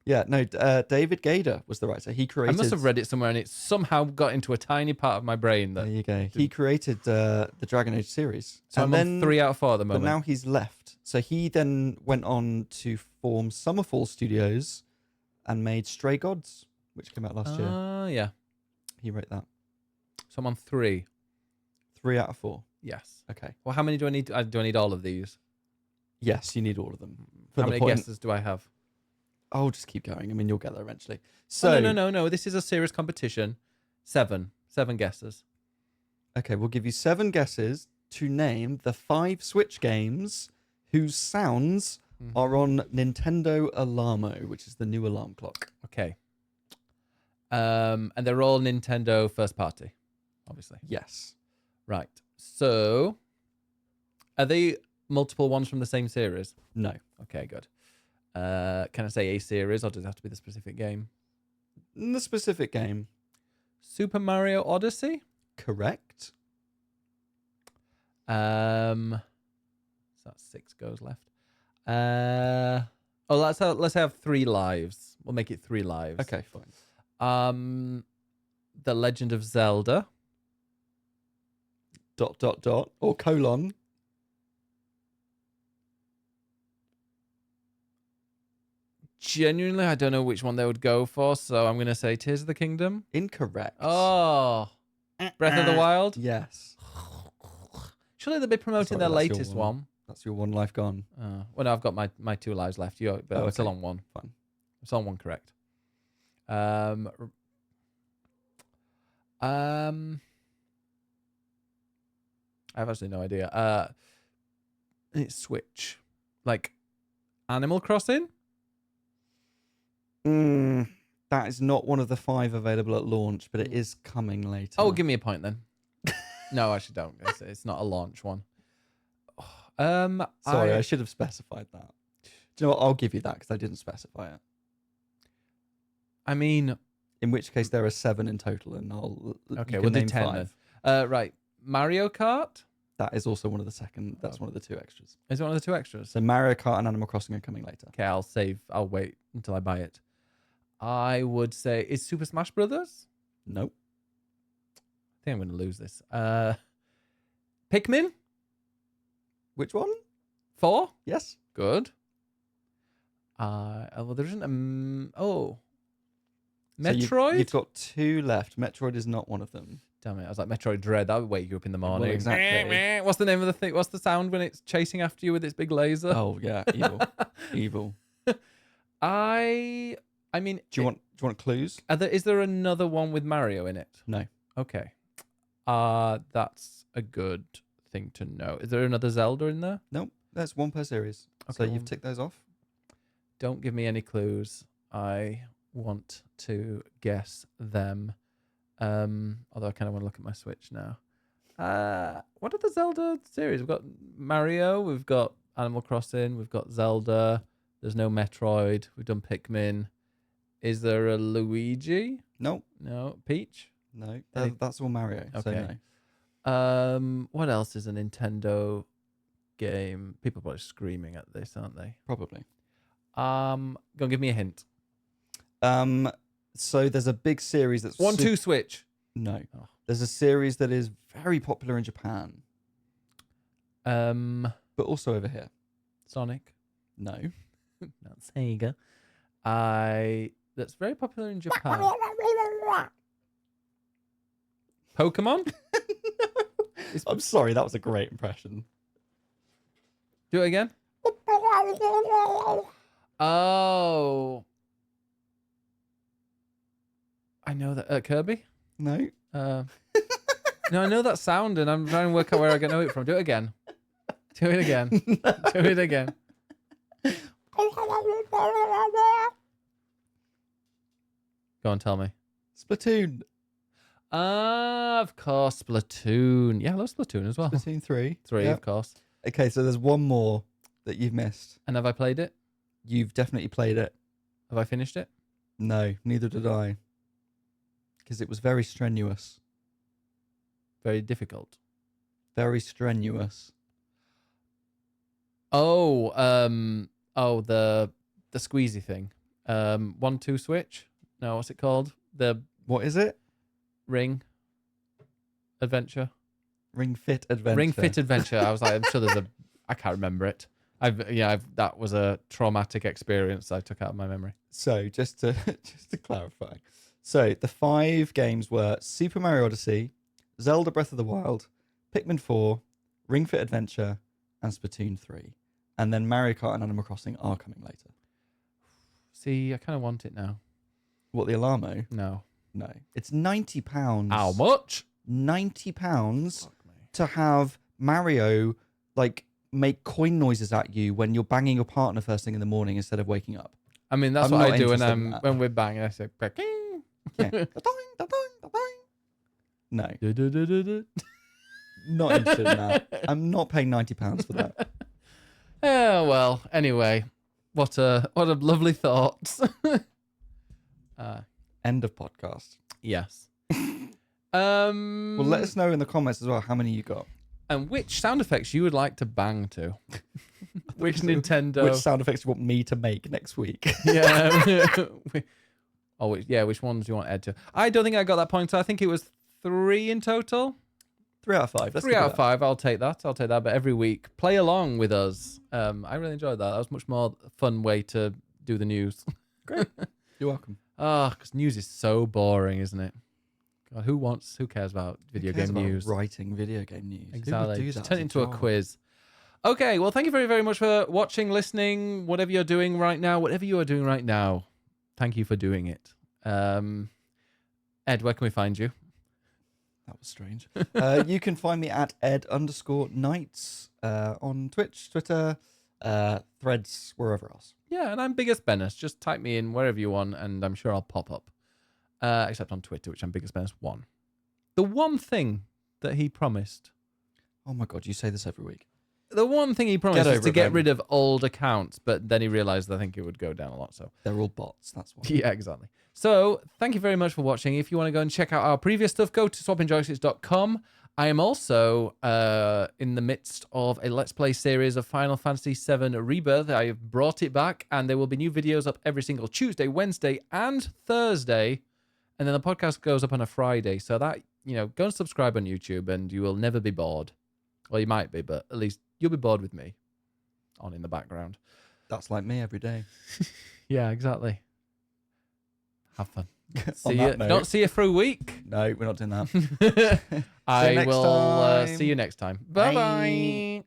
Yeah, no. David Gader was the writer. He created. I must have read it somewhere, and it somehow got into a tiny part of my brain. There you go. He created the Dragon Age series. So I'm on 3 out of 4 at the moment. But now he's left. So he then went on to form Summerfall Studios, and made Stray Gods, which came out last year. Yeah. He wrote that. So I'm on 3. 3 out of 4. Yes. Okay. Well, how many do I need? Do I need all of these? Yes, you need all of them. How many guesses do I have? Oh, just keep going. I mean, you'll get there eventually. So no. This is a serious competition. 7 guesses. Okay, we'll give you 7 guesses to name the 5 Switch games whose sounds are on Nintendo Alamo, which is the new alarm clock. Okay. And they're all Nintendo first party, obviously. Yes. Right. So, are they multiple ones from the same series? No. Okay, good. Can I say a series, or does it have to be the specific game? The specific game. Super Mario Odyssey? Correct. So that's 6 goes left. Let's have 3 lives. We'll make it 3 lives. Okay, fine. The Legend of Zelda. ... or colon. Genuinely, I don't know which one they would go for, so I'm going to say Tears of the Kingdom. Incorrect. Oh. Breath of the Wild? Yes. Surely they'll be promoting their latest one. That's your 1 life gone. Well, no, I've got my 2 lives left. But I'm still on 1. Fine. I'm still on 1 correct. I have actually no idea. It's Switch. Like Animal Crossing? That is not one of the 5 available at launch, but it is coming later. Oh, give me a point then. No, actually don't. It's not a launch one. Sorry, I should have specified that. Do you know what? I'll give you that because I didn't specify it. I mean... In which case, there are 7 in total, and Okay, we'll do 10 5. Then. Right. Mario Kart? That is also one of the second... That's one of the 2 extras. Is it one of the 2 extras? So Mario Kart and Animal Crossing are coming later. Okay, I'll wait until I buy it. I would say... Is Super Smash Brothers? Nope. I think I'm going to lose this. Pikmin? Which one? 4? Yes. Good. Well, there isn't a... Metroid? So you've got 2 left. Metroid is not one of them. Damn it. I was like, Metroid Dread. That would wake you up in the morning. Well, exactly. What's the name of the thing? What's the sound when it's chasing after you with its big laser? Oh, yeah. Evil. Evil. I mean... Do you want clues? Is there another one with Mario in it? No. Okay. That's a good thing to know. Is there another Zelda in there? Nope. That's 1 per series. Okay, so you've ticked those off? Don't give me any clues. I want to guess them. Although I kind of want to look at my Switch now. What are the Zelda series? We've got Mario, we've got Animal Crossing, we've got Zelda. There's no Metroid. We've done Pikmin. Is there a Luigi? Nope. No. Peach? No. That's all Mario. Okay. So no. What else is a Nintendo game? People are probably screaming at this, aren't they? Probably. Go on, give me a hint. So there's a big series that's 1-2 Switch. No. Oh. There's a series that is very popular in Japan. But also over here. Sonic. No. Not Sega. That's very popular in Japan. Pokemon? No. I'm sorry, that was a great impression. Do it again. Oh. I know that. Kirby? No. No, I know that sound, and I'm trying to work out where I know it from. Do it again. Do it again. Do it again. Go on, tell me. Splatoon. Of course, Splatoon. Yeah, I love Splatoon as well. Splatoon 3. 3, yep. Of course. Okay, so there's one more that you've missed. And have I played it? You've definitely played it. Have I finished it? No, neither did I. Because it was very strenuous. Very difficult. Very strenuous. Oh, the squeezy thing. 1-2 Switch? No, what's it called? What is it? Ring Adventure. Ring Fit Adventure. Ring Fit Adventure. I was like, I'm sure there's I can't remember it. That was a traumatic experience I took out of my memory. So just to clarify. So the 5 games were Super Mario Odyssey, Zelda Breath of the Wild, Pikmin 4, Ring Fit Adventure, and Splatoon 3. And then Mario Kart and Animal Crossing are coming later. See, I kind of want it now. What, the Alamo? No. It's £90. How much? £90 to have Mario, like, make coin noises at you when you're banging your partner first thing in the morning instead of waking up. I mean, that's what I do when we're banging. I say, yeah. No. Not interested in that. I'm not paying £90 for that. Oh, well, anyway. What a lovely thought. End of podcast. Yes. Well, let us know in the comments as well how many you got. And which sound effects you would like to bang to. Which Nintendo... Which sound effects you want me to make next week. Yeah. Which ones do you want Ed to? I don't think I got that point. So I think it was 3 in total. 3 out of 5. 3 out of 5. I'll take that. But every week, play along with us. I really enjoyed that. That was much more fun way to do the news. Great. You're welcome. Because news is so boring, isn't it? God, who cares about video game news? Writing video game news. Exactly. Who would do that? Just turn it into a quiz. Okay, well, thank you very, very much for watching, listening, whatever you're doing right now. Thank you for doing it. Ed, where can we find you? That was strange. You can find me at ed_nights on Twitch, Twitter, Threads, wherever else. Yeah, and I'm Biggest Bennis. Just type me in wherever you want, and I'm sure I'll pop up. Except on Twitter, which I'm Biggest Bennis1. The one thing that he promised. Oh my God, you say this every week. The one thing he promised was to get rid of old accounts, but then he realized I think it would go down a lot. So they're all bots. That's why. Yeah, exactly. So thank you very much for watching. If you want to go and check out our previous stuff, go to swappingjoysticks.com. I am also in the midst of a Let's Play series of Final Fantasy VII Rebirth. I have brought it back, and there will be new videos up every single Tuesday, Wednesday, and Thursday. And then the podcast goes up on a Friday. So that, go and subscribe on YouTube, and you will never be bored. Well, you might be, but at least you'll be bored with me on in the background. That's like me every day. Yeah, exactly. Have fun. Don't see you for a week. No, we're not doing that. I will see you next time. Bye-bye.